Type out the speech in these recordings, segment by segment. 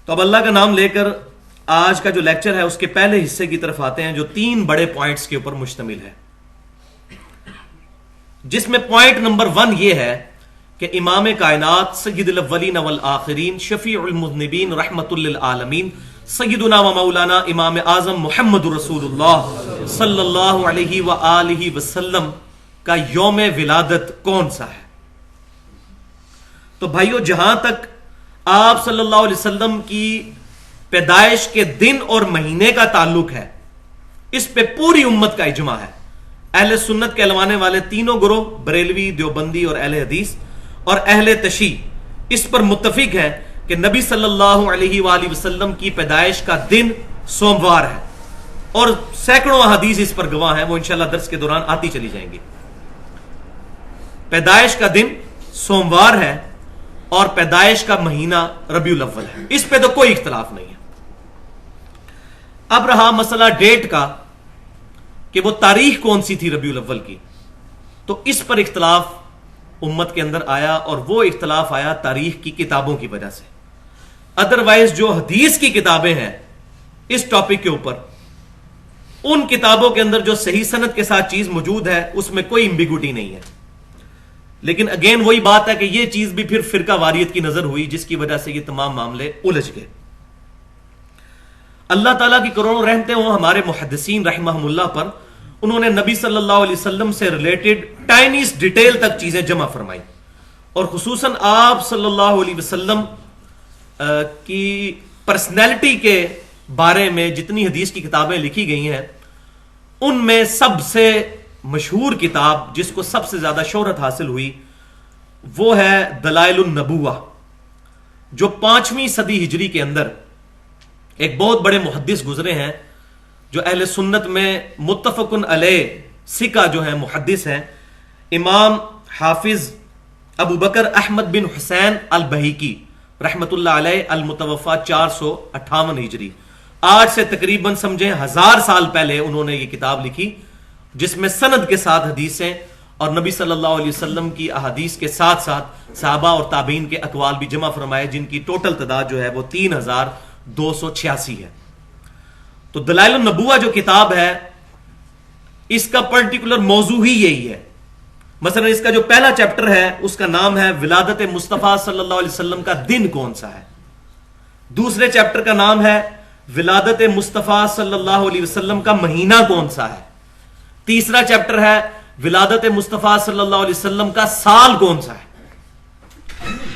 تو اب اللہ کا نام لے کر آج کا جو لیکچر ہے اس کے پہلے حصے کی طرف آتے ہیں جو 3 بڑے پوائنٹس کے اوپر مشتمل ہے، جس میں پوائنٹ نمبر 1 یہ ہے کہ امام کائنات سید الاولین والآخرین شفیع المذنبین رحمت للعالمین سیدنا و مولانا امام اعظم محمد رسول اللہ صلی اللہ علیہ وآلہ وسلم کا یوم ولادت کون سا ہے؟ تو بھائیو، جہاں تک آپ صلی اللہ علیہ وسلم کی پیدائش کے دن اور مہینے کا تعلق ہے، اس پہ پوری امت کا اجماع ہے۔ اہل سنت کہلوانے والے تینوں گروہ، بریلوی، دیوبندی اور اہل حدیث اور اہل تشیع، اس پر متفق ہے کہ نبی صلی اللہ علیہ وآلہ وسلم کی پیدائش کا دن سوموار ہے، اور سینکڑوں احادیث اس پر گواہ ہیں، وہ انشاءاللہ درس کے دوران آتی چلی جائیں گی۔ پیدائش کا دن سوموار ہے اور پیدائش کا مہینہ ربیع الاول ہے، اس پہ تو کوئی اختلاف نہیں ہے۔ اب رہا مسئلہ ڈیٹ کا کہ وہ تاریخ کون سی تھی ربیع الاول کی، تو اس پر اختلاف امت کے اندر آیا، اور وہ اختلاف آیا تاریخ کی کتابوں کی وجہ سے۔ ادروائز جو حدیث کی کتابیں ہیں اس ٹاپک کے اوپر، ان کتابوں کے اندر جو صحیح سند کے ساتھ چیز موجود ہے اس میں کوئی امبیگوٹی نہیں ہے، لیکن اگین وہی بات ہے کہ یہ چیز بھی پھر فرقہ واریت کی نظر ہوئی، جس کی وجہ سے یہ تمام معاملے الجھ گئے۔ اللہ تعالیٰ کی کروڑوں رحمتیں ہوں ہمارے محدثین رحمہم اللہ پر، انہوں نے نبی صلی اللہ علیہ وسلم سے ریلیٹڈ ٹائنیس ڈیٹیل تک چیزیں جمع فرمائی، اور خصوصاً آپ صلی اللہ علیہ وسلم کی پرسنالٹی کے بارے میں جتنی حدیث کی کتابیں لکھی گئی ہیں، ان میں سب سے مشہور کتاب جس کو سب سے زیادہ شہرت حاصل ہوئی وہ ہے دلائل النبوہ، جو 5ویں صدی ہجری کے اندر ایک بہت بڑے محدث گزرے ہیں، جو اہل سنت میں متفقن علیہ ثقہ جو ہیں محدث ہیں، امام حافظ ابو بکر احمد بن حسین البہیکی رحمت اللہ علیہ، المتوفى 458 ہجری، آج سے تقریباً سمجھیں 1000 سال پہلے انہوں نے یہ کتاب لکھی، جس میں سند کے ساتھ حدیثیں اور نبی صلی اللہ علیہ وسلم کی احادیث کے ساتھ ساتھ صحابہ اور تابعین کے اقوال بھی جمع فرمائے، جن کی ٹوٹل تعداد جو ہے وہ 3286 ہے۔ تو دلائل النبوہ جو کتاب ہے، اس کا پرٹیکولر موضوع ہی یہی ہے۔ مثلا اس کا جو پہلا چیپٹر ہے اس کا نام ہے ولادت مصطفیٰ صلی اللہ علیہ وسلم کا دن کون سا ہے، دوسرے چیپٹر کا نام ہے ولادت مصطفیٰ صلی اللہ علیہ وسلم کا مہینہ کون سا ہے، تیسرا چیپٹر ہے ولادت مصطفیٰ صلی اللہ علیہ وسلم کا سال کون سا ہے،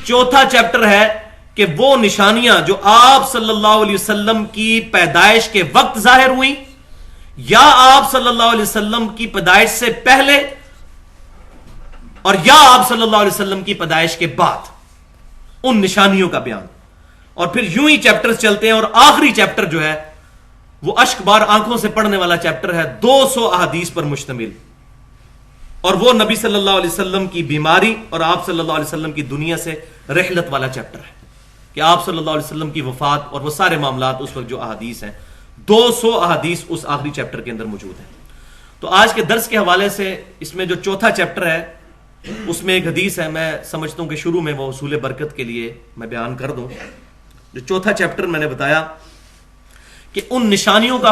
چوتھا چیپٹر ہے کہ وہ نشانیاں جو آپ صلی اللہ علیہ وسلم کی پیدائش کے وقت ظاہر ہوئی یا آپ صلی اللہ علیہ وسلم کی پیدائش سے پہلے اور یا آپ صلی اللہ علیہ وسلم کی پیدائش کے بعد، ان نشانیوں کا بیان، اور پھر یوں ہی چیپٹرز چلتے ہیں، اور آخری چیپٹر جو ہے وہ اشک بار آنکھوں سے پڑھنے والا چیپٹر ہے، 200 احادیث پر مشتمل، اور وہ نبی صلی اللہ علیہ وسلم کی بیماری اور آپ صلی اللہ علیہ وسلم کی دنیا سے رحلت والا چیپٹر ہے، کہ آپ صلی اللہ علیہ وسلم کی وفات اور وہ سارے معاملات اس وقت جو احادیث ہیں، 200 احادیث اس آخری چیپٹر کے اندر موجود ہیں۔ تو آج کے درس کے حوالے سے اس میں جو چوتھا چیپٹر ہے اس میں ایک حدیث ہے، میں سمجھتا ہوں کہ شروع میں وہ حصول برکت کے لیے میں بیان کر دوں۔ جو چوتھا چیپٹر میں نے بتایا کہ ان نشانیوں کا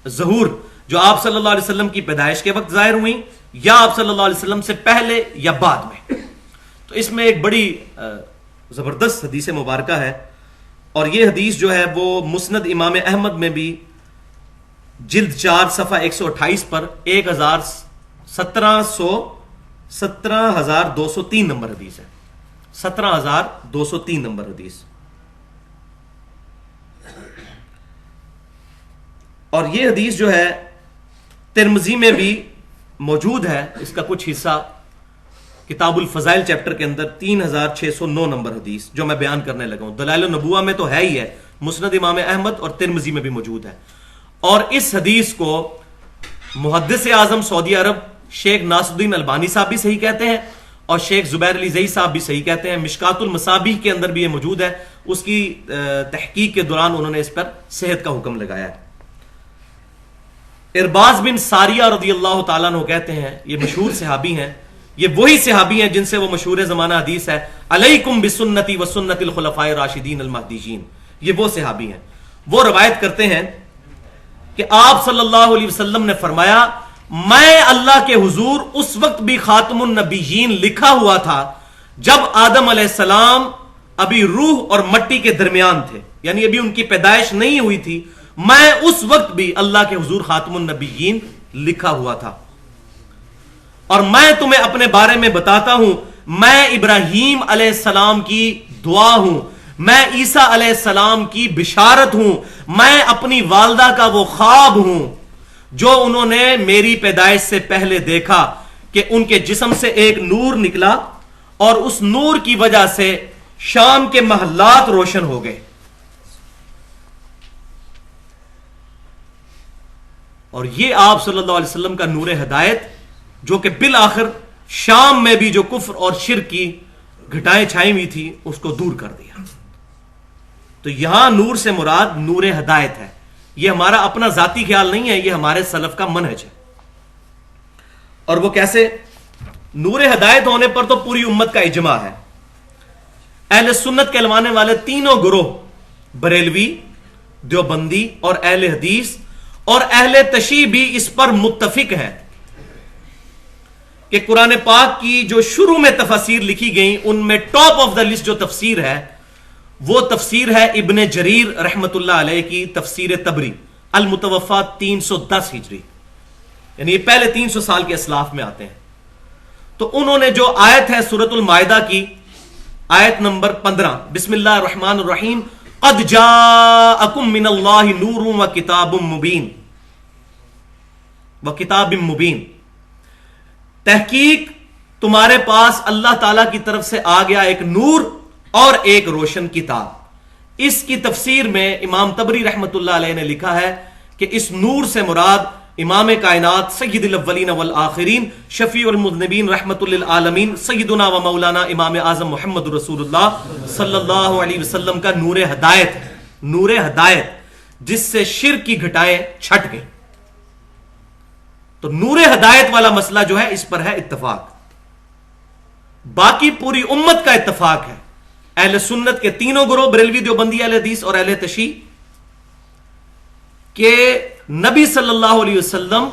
ظہور جو آپ صلی اللہ علیہ وسلم کی پیدائش کے وقت ظاہر ہوئی یا آپ صلی اللہ علیہ وسلم سے پہلے یا بعد میں، تو اس میں ایک بڑی زبردست حدیث مبارکہ ہے، اور یہ حدیث جو ہے وہ مسند امام احمد میں بھی جلد 4 صفحہ 128 پر 17203 نمبر حدیث ہے، 17203 نمبر حدیث، اور یہ حدیث جو ہے ترمذی میں بھی موجود ہے، اس کا کچھ حصہ کتاب الفضائل چیپٹر کے اندر 3609 نمبر حدیث جو میں بیان کرنے لگا ہوں۔ دلائل النبوہ میں تو ہے ہی ہے، مسند امام احمد اور ترمذی میں بھی موجود ہے، اور اس حدیث کو محدث اعظم سعودی عرب شیخ ناصر الدین البانی صاحب بھی صحیح کہتے ہیں، اور شیخ زبیر علی زئی صاحب بھی صحیح کہتے ہیں۔ مشکات المصابیح کے اندر بھی یہ موجود ہے، اس کی تحقیق کے دوران انہوں نے اس پر صحت کا حکم لگایا ہے۔ ارباز بن ساریہ رضی اللہ تعالیٰ عنہ کہتے ہیں، یہ مشہور صحابی ہیں، یہ وہی صحابی ہیں جن سے وہ مشہور زمانہ حدیث ہے، علیکم بسنتی و سنت الخلفاء الراشدین المہدیین، یہ وہ صحابی ہیں. وہ روایت کرتے ہیں کہ آپ صلی اللہ علیہ وسلم نے فرمایا میں اللہ کے حضور اس وقت بھی خاتم النبیین لکھا ہوا تھا جب آدم علیہ السلام ابھی روح اور مٹی کے درمیان تھے، یعنی ابھی ان کی پیدائش نہیں ہوئی تھی. میں اس وقت بھی اللہ کے حضور خاتم النبیین لکھا ہوا تھا. اور میں تمہیں اپنے بارے میں بتاتا ہوں، میں ابراہیم علیہ السلام کی دعا ہوں، میں عیسیٰ علیہ السلام کی بشارت ہوں، میں اپنی والدہ کا وہ خواب ہوں جو انہوں نے میری پیدائش سے پہلے دیکھا کہ ان کے جسم سے ایک نور نکلا اور اس نور کی وجہ سے شام کے محلات روشن ہو گئے. اور یہ آپ صلی اللہ علیہ وسلم کا نور ہدایت جو کہ بالآخر شام میں بھی جو کفر اور شرک کی گھٹائیں چھائی ہوئی تھی اس کو دور کر دیا. تو یہاں نور سے مراد نور ہدایت ہے. یہ ہمارا اپنا ذاتی خیال نہیں ہے، یہ ہمارے سلف کا منہج ہے. اور وہ کیسے؟ نور ہدایت ہونے پر تو پوری امت کا اجماع ہے. اہل سنت کہلوانے والے تینوں گروہ، بریلوی، دیوبندی اور اہل حدیث اور اہل تشیع بھی اس پر متفق ہیں کہ قرآن پاک کی جو شروع میں تفاسیر لکھی گئیں ان میں ٹاپ آف دا لسٹ جو تفسیر ہے وہ تفسیر ہے ابن جریر رحمت اللہ علیہ کی تفسیر تبری، المتوفا 310 ہجری، یعنی یہ پہلے 300 سال کے اسلاف میں آتے ہیں. تو انہوں نے جو آیت ہے سورۃ المائدہ کی آیت نمبر 15، بسم اللہ الرحمن الرحیم، قد جاءکم من اللہ نور و کتاب مبین، وکتاب مبین، تحقیق تمہارے پاس اللہ تعالیٰ کی طرف سے آ گیا ایک نور اور ایک روشن کتاب. اس کی تفسیر میں امام تبری رحمت اللہ علیہ نے لکھا ہے کہ اس نور سے مراد امام کائنات سید الاولین والآخرین شفیع المذنبین رحمت للعالمین سیدنا و مولانا امام اعظم محمد رسول اللہ صلی اللہ علیہ وسلم کا نور ہدایت ہے. نور ہدایت جس سے شرک کی گھٹائیں چھٹ گئیں. تو نور ہدایت والا مسئلہ جو ہے اس پر ہے اتفاق. باقی پوری امت کا اتفاق ہے، اہل سنت کے تینوں گروہ، بریلوی، دیوبندی، اہل حدیث اور اہل تشیع، کہ نبی صلی اللہ علیہ وسلم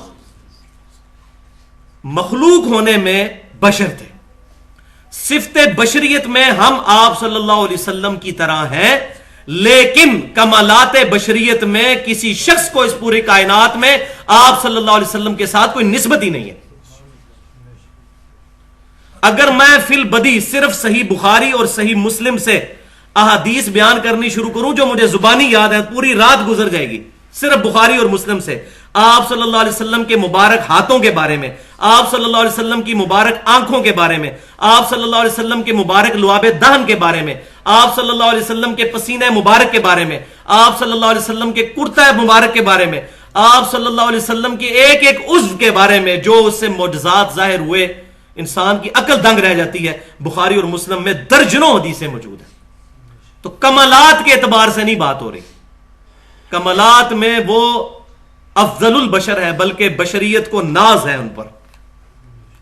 مخلوق ہونے میں بشر تھے. صفت بشریت میں ہم آپ صلی اللہ علیہ وسلم کی طرح ہیں، لیکن کمالات بشریت میں کسی شخص کو اس پوری کائنات میں آپ صلی اللہ علیہ وسلم کے ساتھ کوئی نسبت ہی نہیں ہے. اگر میں فی البدی صرف صحیح بخاری اور صحیح مسلم سے احادیث بیان کرنی شروع کروں جو مجھے زبانی یاد ہے، پوری رات گزر جائے گی صرف بخاری اور مسلم سے. آپ صلی اللہ علیہ وسلم کے مبارک ہاتھوں کے بارے میں، آپ صلی اللہ علیہ وسلم کی مبارک آنکھوں کے بارے میں، آپ صلی اللہ علیہ وسلم کے مبارک لعاب دہن کے بارے میں، آپ صلی اللہ علیہ وسلم کے پسینہ مبارک کے بارے میں، آپ صلی اللہ علیہ وسلم کے کرتا مبارک کے بارے میں، آپ صلی اللہ علیہ وسلم کے ایک ایک عضو کے بارے میں جو اس سے معجزات ظاہر ہوئے، انسان کی عقل دنگ رہ جاتی ہے. بخاری اور مسلم میں درجنوں حدیثیں موجود ہیں. تو کمالات کے اعتبار سے نہیں بات ہو رہی، کمالات میں وہ افضل البشر ہے، بلکہ بشریت کو ناز ہے ان پر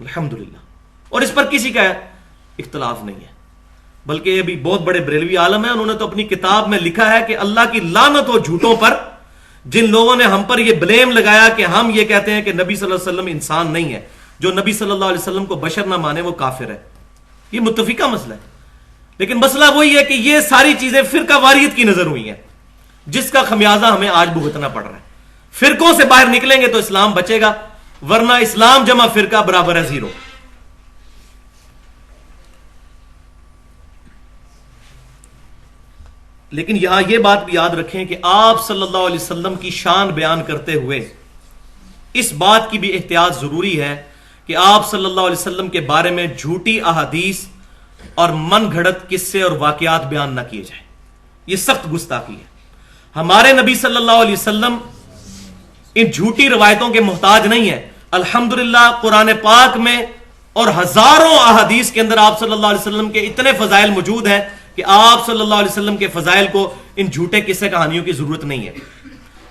الحمدللہ. اور اس پر کسی کا اختلاف نہیں ہے. بلکہ یہ بھی بہت بڑے بریلوی عالم ہیں، انہوں نے تو اپنی کتاب میں لکھا ہے کہ اللہ کی لعنت ہو جھوٹوں پر جن لوگوں نے ہم پر یہ بلیم لگایا کہ ہم یہ کہتے ہیں کہ نبی صلی اللہ علیہ وسلم انسان نہیں ہے. جو نبی صلی اللہ علیہ وسلم کو بشر نہ مانے وہ کافر ہے. یہ متفقہ مسئلہ ہے. لیکن مسئلہ وہی ہے کہ یہ ساری چیزیں فرقہ واریت کی نظر ہوئی ہیں جس کا خمیازہ ہمیں آج بھگتنا پڑ رہا ہے. فرقوں سے باہر نکلیں گے تو اسلام بچے گا، ورنہ اسلام جمع فرقہ برابر ہے زیرو. لیکن یہاں یہ بات بھی یاد رکھیں کہ آپ صلی اللہ علیہ وسلم کی شان بیان کرتے ہوئے اس بات کی بھی احتیاط ضروری ہے کہ آپ صلی اللہ علیہ وسلم کے بارے میں جھوٹی احادیث اور من گھڑت قصے اور واقعات بیان نہ کیے جائیں. یہ سخت گستاخی ہے. ہمارے نبی صلی اللہ علیہ وسلم ان جھوٹی روایتوں کے محتاج نہیں ہے. الحمدللہ قرآن پاک میں اور ہزاروں احادیث کے اندر آپ صلی اللہ علیہ وسلم کے اتنے فضائل موجود ہیں کہ آپ صلی اللہ علیہ وسلم کے فضائل کو ان جھوٹے قصے کہانیوں کی ضرورت نہیں ہے.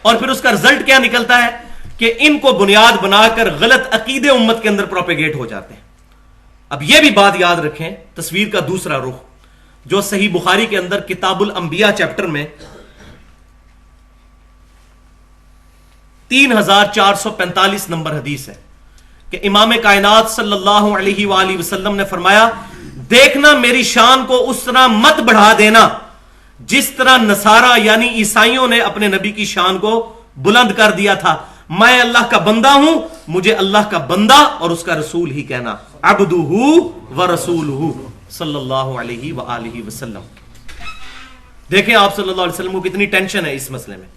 اور پھر اس کا رزلٹ کیا نکلتا ہے کہ ان کو بنیاد بنا کر غلط عقیدے امت کے اندر پروپیگیٹ ہو جاتے ہیں. اب یہ بھی بات یاد رکھیں، تصویر کا دوسرا رخ جو صحیح بخاری کے اندر کتاب الانبیاء چیپٹر میں 3445 نمبر حدیث ہے کہ امام کائنات صلی اللہ علیہ وآلہ وسلم نے فرمایا، دیکھنا میری شان کو اس طرح مت بڑھا دینا جس طرح نصارہ یعنی عیسائیوں نے اپنے نبی کی شان کو بلند کر دیا تھا. میں اللہ کا بندہ ہوں، مجھے اللہ کا بندہ اور اس کا رسول ہی کہنا. عبدہ و رسولہ صلی اللہ علیہ وآلہ وسلم. دیکھیں آپ صلی اللہ علیہ وسلم کو کتنی ٹینشن ہے اس مسئلے میں.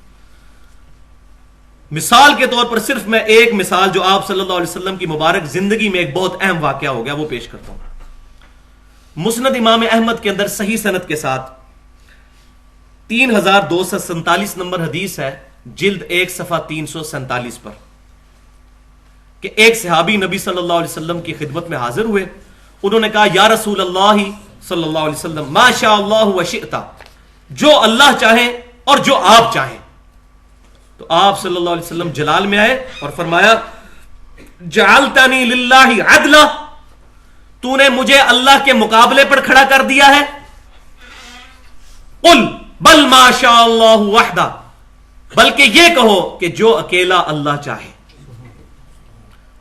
مثال کے طور پر صرف میں ایک مثال جو آپ صلی اللہ علیہ وسلم کی مبارک زندگی میں ایک بہت اہم واقعہ ہو گیا وہ پیش کرتا ہوں. مسند امام احمد کے اندر صحیح سند کے ساتھ 3247 نمبر حدیث ہے، جلد 1 صفحہ 347 پر، کہ ایک صحابی نبی صلی اللہ علیہ وسلم کی خدمت میں حاضر ہوئے. انہوں نے کہا، یا رسول اللہ صلی اللہ علیہ وسلم، ما شاء اللہ و شئت، جو اللہ چاہیں اور جو آپ چاہیں. تو آپ صلی اللہ علیہ وسلم جلال میں آئے اور فرمایا، جعلتنی للہ عدلا، تو نے مجھے اللہ کے مقابلے پر کھڑا کر دیا ہے. قل بل ما شاء اللہ وحدہ، بلکہ یہ کہو کہ جو اکیلا اللہ چاہے.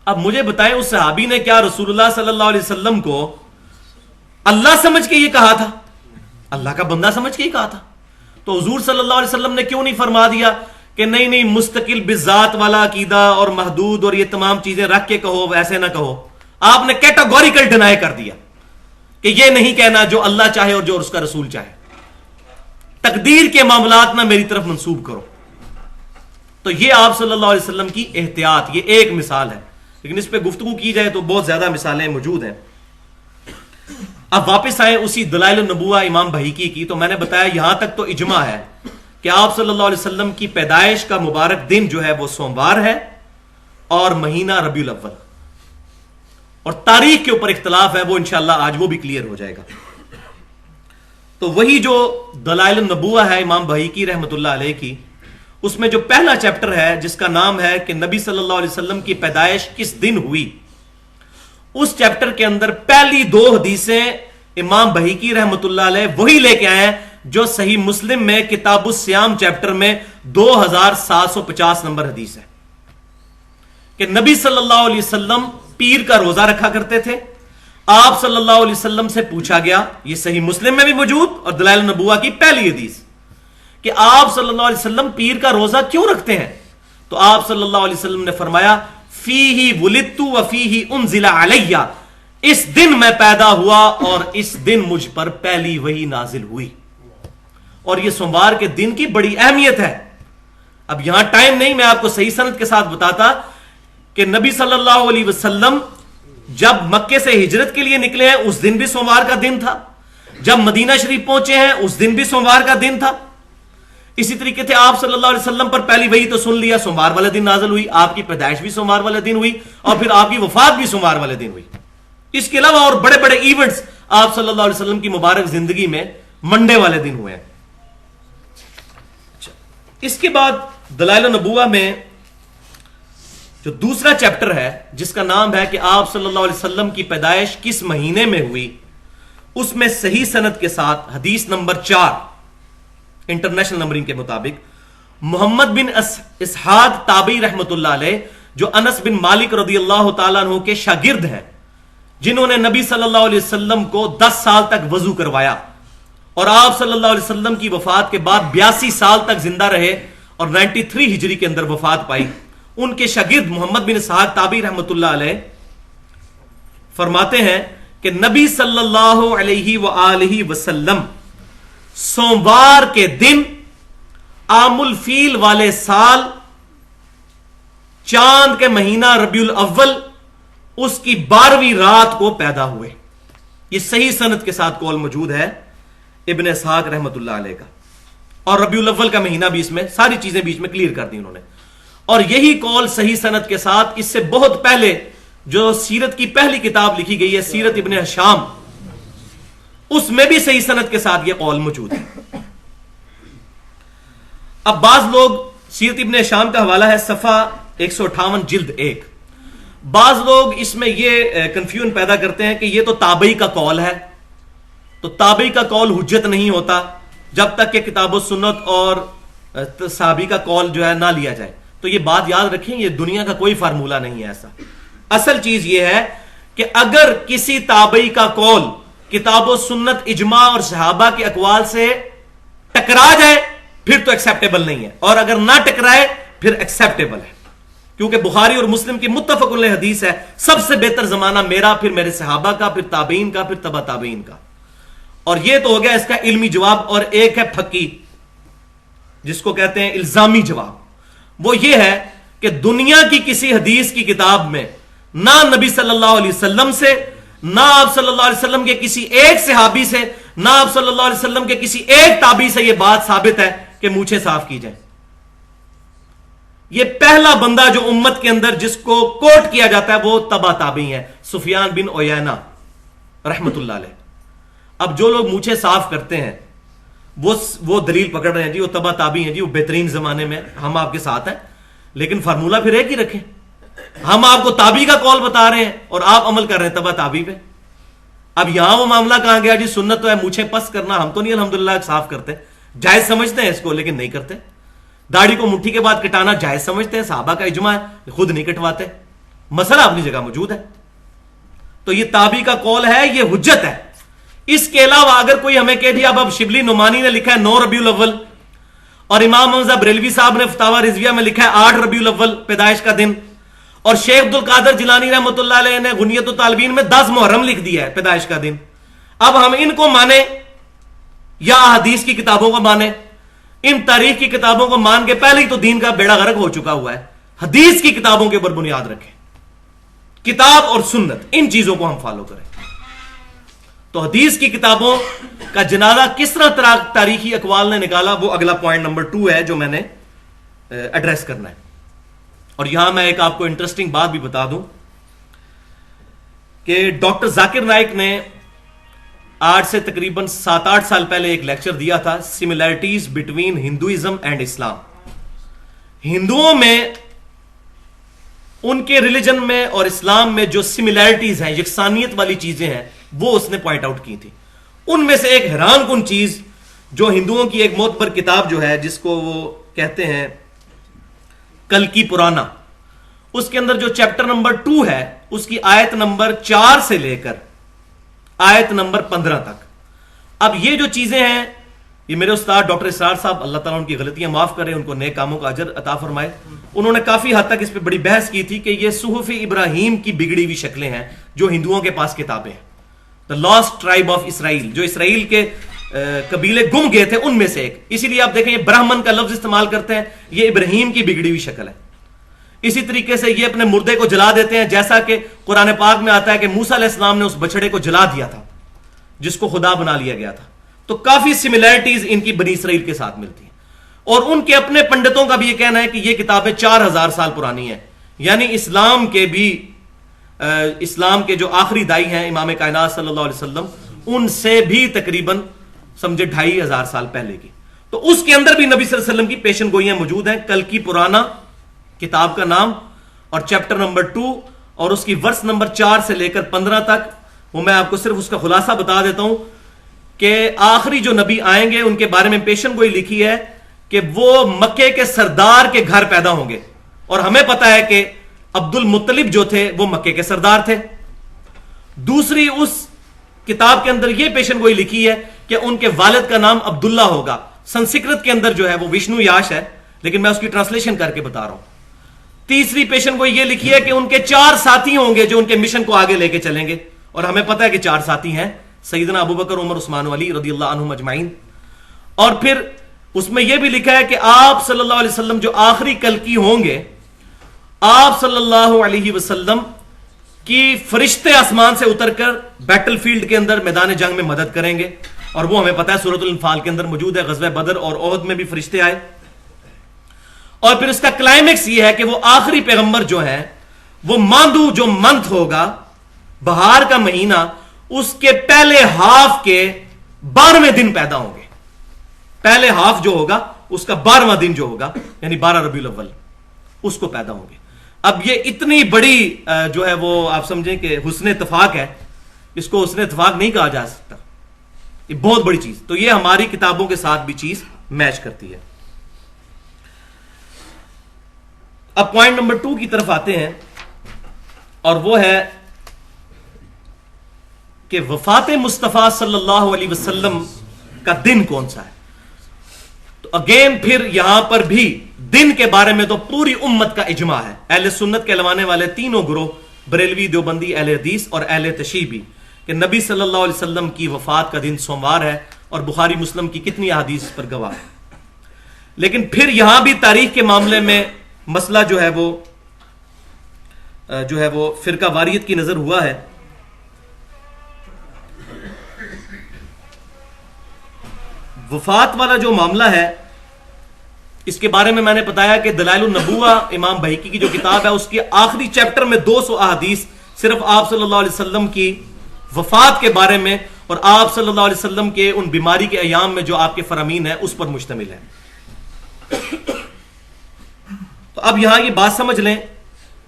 اب مجھے بتائیں اس صحابی نے کیا رسول اللہ صلی اللہ علیہ وسلم کو اللہ سمجھ کے یہ کہا تھا؟ اللہ کا بندہ سمجھ کے ہی کہا تھا. تو حضور صلی اللہ علیہ وسلم نے کیوں نہیں فرما دیا کہ نہیں مستقل بذات والا عقیدہ اور محدود اور یہ تمام چیزیں رکھ کے کہو، ویسے نہ کہو. آپ نے کیٹاگوریکل ڈینائی کر دیا کہ یہ نہیں کہنا جو اللہ چاہے اور جو اس کا رسول چاہے. تقدیر کے معاملات نہ میری طرف منسوب کرو. تو یہ آپ صلی اللہ علیہ وسلم کی احتیاط، یہ ایک مثال ہے، لیکن اس پہ گفتگو کی جائے تو بہت زیادہ مثالیں موجود ہیں. اب واپس آئے اسی دلائل النبوہ امام بہیقی کی. تو میں نے بتایا یہاں تک تو اجماع ہے کہ آپ صلی اللہ علیہ وسلم کی پیدائش کا مبارک دن جو ہے وہ سوموار ہے اور مہینہ ربیع الاول، اور تاریخ کے اوپر اختلاف ہے، وہ انشاءاللہ آج وہ بھی کلیئر ہو جائے گا. تو وہی جو دلائل النبوہ ہے امام بہیقی رحمۃ اللہ علیہ کی، اس میں جو پہلا چیپٹر ہے جس کا نام ہے کہ نبی صلی اللہ علیہ وسلم کی پیدائش کس دن ہوئی، اس چیپٹر کے اندر پہلی 2 حدیثیں امام بہیقی رحمۃ اللہ علیہ وہی لے کے آئے ہیں جو صحیح مسلم میں کتاب الصیام چیپٹر میں 2750 نمبر حدیث ہے، کہ نبی صلی اللہ علیہ وسلم پیر کا روزہ رکھا کرتے تھے. آپ صلی اللہ علیہ وسلم سے پوچھا گیا، یہ صحیح مسلم میں بھی موجود اور دلائل النبوہ کی پہلی حدیث، کہ آپ صلی اللہ علیہ وسلم پیر کا روزہ کیوں رکھتے ہیں؟ تو آپ صلی اللہ علیہ وسلم نے فرمایا، فیہ ولدت و فیہ انزل علیہ، اس دن میں پیدا ہوا اور اس دن مجھ پر پہلی وحی نازل ہوئی. اور یہ سوموار کے دن کی بڑی اہمیت ہے. اب یہاں ٹائم نہیں، میں آپ کو صحیح سند کے ساتھ بتاتا کہ نبی صلی اللہ علیہ وسلم جب مکے سے ہجرت کے لیے نکلے ہیں اس دن بھی سوموار کا دن تھا، جب مدینہ شریف پہنچے ہیں اس دن بھی سوموار کا دن تھا. اسی طریقے سے آپ صلی اللہ علیہ وسلم پر پہلی وحی تو سن لیا سوموار والے دن نازل ہوئی، آپ کی پیدائش بھی سوموار والے دن ہوئی، اور پھر آپ کی وفات بھی سوموار والے دن ہوئی. اس کے علاوہ اور بڑے بڑے ایونٹس آپ صلی اللہ علیہ وسلم کی مبارک زندگی میں منڈے والے دن ہوئے ہیں. اس کے بعد دلائل النبوہ میں جو دوسرا چیپٹر ہے جس کا نام ہے کہ آپ صلی اللہ علیہ وسلم کی پیدائش کس مہینے میں ہوئی، اس میں صحیح سند کے ساتھ حدیث نمبر 4 انٹرنیشنل نمبرنگ کے مطابق محمد بن اسحاق تابعی رحمت اللہ علیہ، جو انس بن مالک رضی اللہ تعالیٰ عنہ کے شاگرد ہیں، جنہوں نے نبی صلی اللہ علیہ وسلم کو 10 سال تک وضو کروایا اور آپ صلی اللہ علیہ وسلم کی وفات کے بعد 82 سال تک زندہ رہے اور 93 ہجری کے اندر وفات پائی. ان کے شاگرد محمد بن اسحاق تابعی رحمت اللہ علیہ فرماتے ہیں کہ نبی صلی اللہ علیہ وآلہ وسلم سوموار کے دن عام الفیل والے سال چاند کے مہینہ ربیع الاول اس کی 12ویں رات کو پیدا ہوئے. یہ صحیح سند کے ساتھ قول موجود ہے ابن اسحاق رحمت اللہ علیہ کا، اور ربیع الاول کا مہینہ بھی اس میں، ساری چیزیں بیچ میں کلیئر کر دی انہوں نے. اور یہی قول صحیح سند کے ساتھ اس سے بہت پہلے جو سیرت کی پہلی کتاب لکھی گئی ہے سیرت ابن ہشام، اس میں بھی صحیح سند کے ساتھ یہ قول موجود ہے. اب بعض لوگ، سیرت ابن ہشام کا حوالہ ہے صفحہ 158 جلد 1، بعض لوگ اس میں یہ کنفیوژن پیدا کرتے ہیں کہ یہ تو تابعی کا قول ہے، تو تابعی کا قول حجت نہیں ہوتا جب تک کہ کتاب و سنت اور صحابی کا قول جو ہے نہ لیا جائے. تو یہ بات یاد رکھیں، یہ دنیا کا کوئی فارمولہ نہیں ہے ایسا. اصل چیز یہ ہے کہ اگر کسی تابعی کا قول کتاب و سنت، اجماع اور صحابہ کے اقوال سے ٹکرا جائے پھر تو ایکسیپٹیبل نہیں ہے، اور اگر نہ ٹکرائے پھر ایکسیپٹیبل ہے. کیونکہ بخاری اور مسلم کی متفق علیہ حدیث ہے، سب سے بہتر زمانہ میرا، پھر میرے صحابہ کا، پھر تابعین کا، پھر تبع تابعین کا. اور یہ تو ہو گیا اس کا علمی جواب. اور ایک ہے پھکی، جس کو کہتے ہیں الزامی جواب. وہ یہ ہے کہ دنیا کی کسی حدیث کی کتاب میں نہ نبی صلی اللہ علیہ وسلم سے، نہ آپ صلی اللہ علیہ وسلم کے کسی ایک صحابی سے، نہ آپ صلی اللہ علیہ وسلم کے کسی ایک تابعی سے یہ بات ثابت ہے کہ مونچھیں صاف کی جائیں. یہ پہلا بندہ جو امت کے اندر جس کو کوٹ کیا جاتا ہے وہ تبع تابعی ہے، سفیان بن عیینہ رحمت اللہ علیہ. اب جو لوگ مونچھیں صاف کرتے ہیں وہ دلیل پکڑ رہے ہیں جی وہ تبع تابعی ہیں، جی وہ بہترین زمانے میں، ہم آپ کے ساتھ ہیں. لیکن فارمولہ پھر ایک ہی رکھیں. ہم آپ کو تابعی کا قول بتا رہے ہیں اور آپ عمل کر رہے ہیں تبع تابعی پہ. اب یہاں وہ معاملہ کہاں گیا جی سنت تو ہے مونچھیں پس کرنا، ہم تو نہیں الحمدللہ صاف کرتے، جائز سمجھتے ہیں اس کو لیکن نہیں کرتے. داڑھی کو مٹھی کے بعد کٹانا جائز سمجھتے ہیں، صحابہ کا اجماع ہے، خود نہیں کٹواتے. مسئلہ اپنی جگہ موجود ہے. تو یہ تابعی کا قول ہے، یہ حجت ہے. اس کے علاوہ اگر کوئی ہمیں کہہ دیا، اب شبلی نعمانی نے لکھا ہے 9 ربیع الاول، اور امام حمزہ بریلوی صاحب نے فتاوی رضویہ میں لکھا ہے 8 ربیع الاول پیدائش کا دن، اور شیخ عبد القادر جیلانی رحمۃ اللہ علیہ نے غنیۃ الطالبین میں 10 محرم لکھ دیا ہے پیدائش کا دن. اب ہم ان کو مانیں یا حدیث کی کتابوں کو مانیں؟ ان تاریخ کی کتابوں کو مان کے پہلے ہی تو دین کا بیڑا غرق ہو چکا ہوا ہے. حدیث کی کتابوں کے اوپر بنیاد رکھیں، کتاب اور سنت، ان چیزوں کو ہم فالو کریں. تو حدیث کی کتابوں کا جنازہ کس طرح تاریخی اقوال نے نکالا، وہ اگلا پوائنٹ نمبر 2 ہے جو میں نے ایڈریس کرنا ہے. اور یہاں میں ایک آپ کو انٹرسٹنگ بات بھی بتا دوں کہ ڈاکٹر ذاکر نائک نے آج سے تقریباً 7-8 سال پہلے ایک لیکچر دیا تھا، سملیرٹیز بٹوین ہندوازم اینڈ اسلام. ہندوؤں میں ان کے ریلیجن میں اور اسلام میں جو سملیرٹیز ہیں، یکسانیت والی چیزیں ہیں، وہ اس نے پوائنٹ آؤٹ کی تھی. ان میں سے ایک حیران کن چیز جو ہندوؤں کی ایک معتبر کتاب جو ہے جس کو وہ کہتے ہیں کلکی پرانا، اس کے اندر جو چیپٹر نمبر 2 ہے اس کی آیت نمبر 4 سے لے کر آیت نمبر 15 تک. اب یہ جو چیزیں ہیں، یہ میرے استاد ڈاکٹر اسرار صاحب، اللہ تعالیٰ ان کی غلطیاں معاف کرے، ان کو نیک کاموں کا اجر عطا فرمائے، انہوں نے کافی حد تک اس پہ بڑی بحث کی تھی کہ یہ صحف ابراہیم کی بگڑی ہوئی شکلیں ہیں جو ہندوؤں کے پاس کتابیں ہیں. The last tribe of Israel, جو اسرائیل کے قبیلے گم گئے تھے ان میں سے ایک. اسی لیے آپ دیکھیں یہ برہمن کا لفظ استعمال کرتے ہیں، یہ ابراہیم کی بگڑی ہوئی شکل ہے. اسی طریقے سے یہ اپنے مردے کو جلا دیتے ہیں، جیسا کہ قرآن پاک میں آتا ہے کہ موسیٰ علیہ السلام نے اس بچڑے کو جلا دیا تھا جس کو خدا بنا لیا گیا تھا. تو کافی سملیرٹیز ان کی بنی اسرائیل کے ساتھ ملتی ہیں. اور ان کے اپنے پنڈتوں کا بھی یہ کہنا ہے کہ یہ کتابیں 4000 سال پرانی ہیں، یعنی اسلام کے جو آخری دائی ہیں امام کائنات صلی اللہ علیہ وسلم، ان سے بھی تقریباً سمجھے 2500 سال پہلے کی. تو اس کے اندر بھی نبی صلی اللہ علیہ وسلم کی پیشن گوئیاں موجود ہیں. کلکی پرانا کتاب کا نام، اور چیپٹر نمبر 2 اور اس کی ورس نمبر 4 سے لے کر 15 تک. وہ میں آپ کو صرف اس کا خلاصہ بتا دیتا ہوں کہ آخری جو نبی آئیں گے ان کے بارے میں پیشن گوئی لکھی ہے کہ وہ مکے کے سردار کے گھر پیدا ہوں گے. اور ہمیں پتا ہے کہ عبد المطلب جو تھے وہ مکے کے سردار تھے. دوسری اس کتاب کے اندر یہ پیشن گوئی لکھی ہے کہ ان کے والد کا نام عبداللہ ہوگا. سنسکرت کے اندر جو ہے وہ وشنو یاش ہے، لیکن میں اس کی ٹرانسلیشن کر کے بتا رہا ہوں. تیسری پیشن گوئی یہ لکھی ہے کہ ان کے 4 ساتھی ہوں گے جو ان کے مشن کو آگے لے کے چلیں گے. اور ہمیں پتا ہے کہ 4 ساتھی ہیں، سیدنا ابو بکر، عمر، عثمان و علی رضی اللہ عنہم اجمعین. اور پھر اس میں یہ بھی لکھا ہے کہ آپ صلی اللہ علیہ وسلم جو آخری کلکی ہوں گے، آپ صلی اللہ علیہ وسلم کی فرشتے آسمان سے اتر کر بیٹل فیلڈ کے اندر میدان جنگ میں مدد کریں گے. اور وہ ہمیں پتا ہے سورۃ الانفال کے اندر موجود ہے. غزوہ بدر اور احد میں بھی فرشتے آئے. اور پھر اس کا کلائمیکس یہ ہے کہ وہ آخری پیغمبر جو ہیں وہ ماندو جو منتھ ہوگا، بہار کا مہینہ، اس کے پہلے ہاف کے 12ویں دن پیدا ہوں گے. پہلے ہاف جو ہوگا اس کا 12واں دن جو ہوگا یعنی 12 ربیع الاول اس کو پیدا ہوں گے. اب یہ اتنی بڑی جو ہے وہ آپ سمجھیں کہ حسن اتفاق ہے، اس کو حسن اتفاق نہیں کہا جا سکتا، یہ بہت بڑی چیز. تو یہ ہماری کتابوں کے ساتھ بھی چیز میچ کرتی ہے. اب پوائنٹ نمبر 2 کی طرف آتے ہیں، اور وہ ہے کہ وفات مصطفیٰ صلی اللہ علیہ وسلم کا دن کون سا ہے. تو اگین پھر یہاں پر بھی دن کے بارے میں تو پوری امت کا اجماع ہے، اہل سنت کہلوانے والے تینوں گروہ، بریلوی، دیوبندی، اہل حدیث اور اہل تشیع بھی، کہ نبی صلی اللہ علیہ وسلم کی وفات کا دن سوموار ہے، اور بخاری مسلم کی کتنی احادیث پر گواہ ہے. لیکن پھر یہاں بھی تاریخ کے معاملے میں مسئلہ جو ہے وہ فرقہ واریت کی نظر ہوا ہے. وفات والا جو معاملہ ہے، اس کے بارے میں نے بتایا کہ دلائل النبوہ امام بہقی کی جو کتاب ہے، اس کے آخری چیپٹر میں 200 احادیث صرف آپ صلی اللہ علیہ وسلم کی وفات کے بارے میں اور آپ صلی اللہ علیہ وسلم کے ان بیماری کے ایام میں جو آپ کے فرامین ہیں اس پر مشتمل ہے. تو اب یہاں یہ بات سمجھ لیں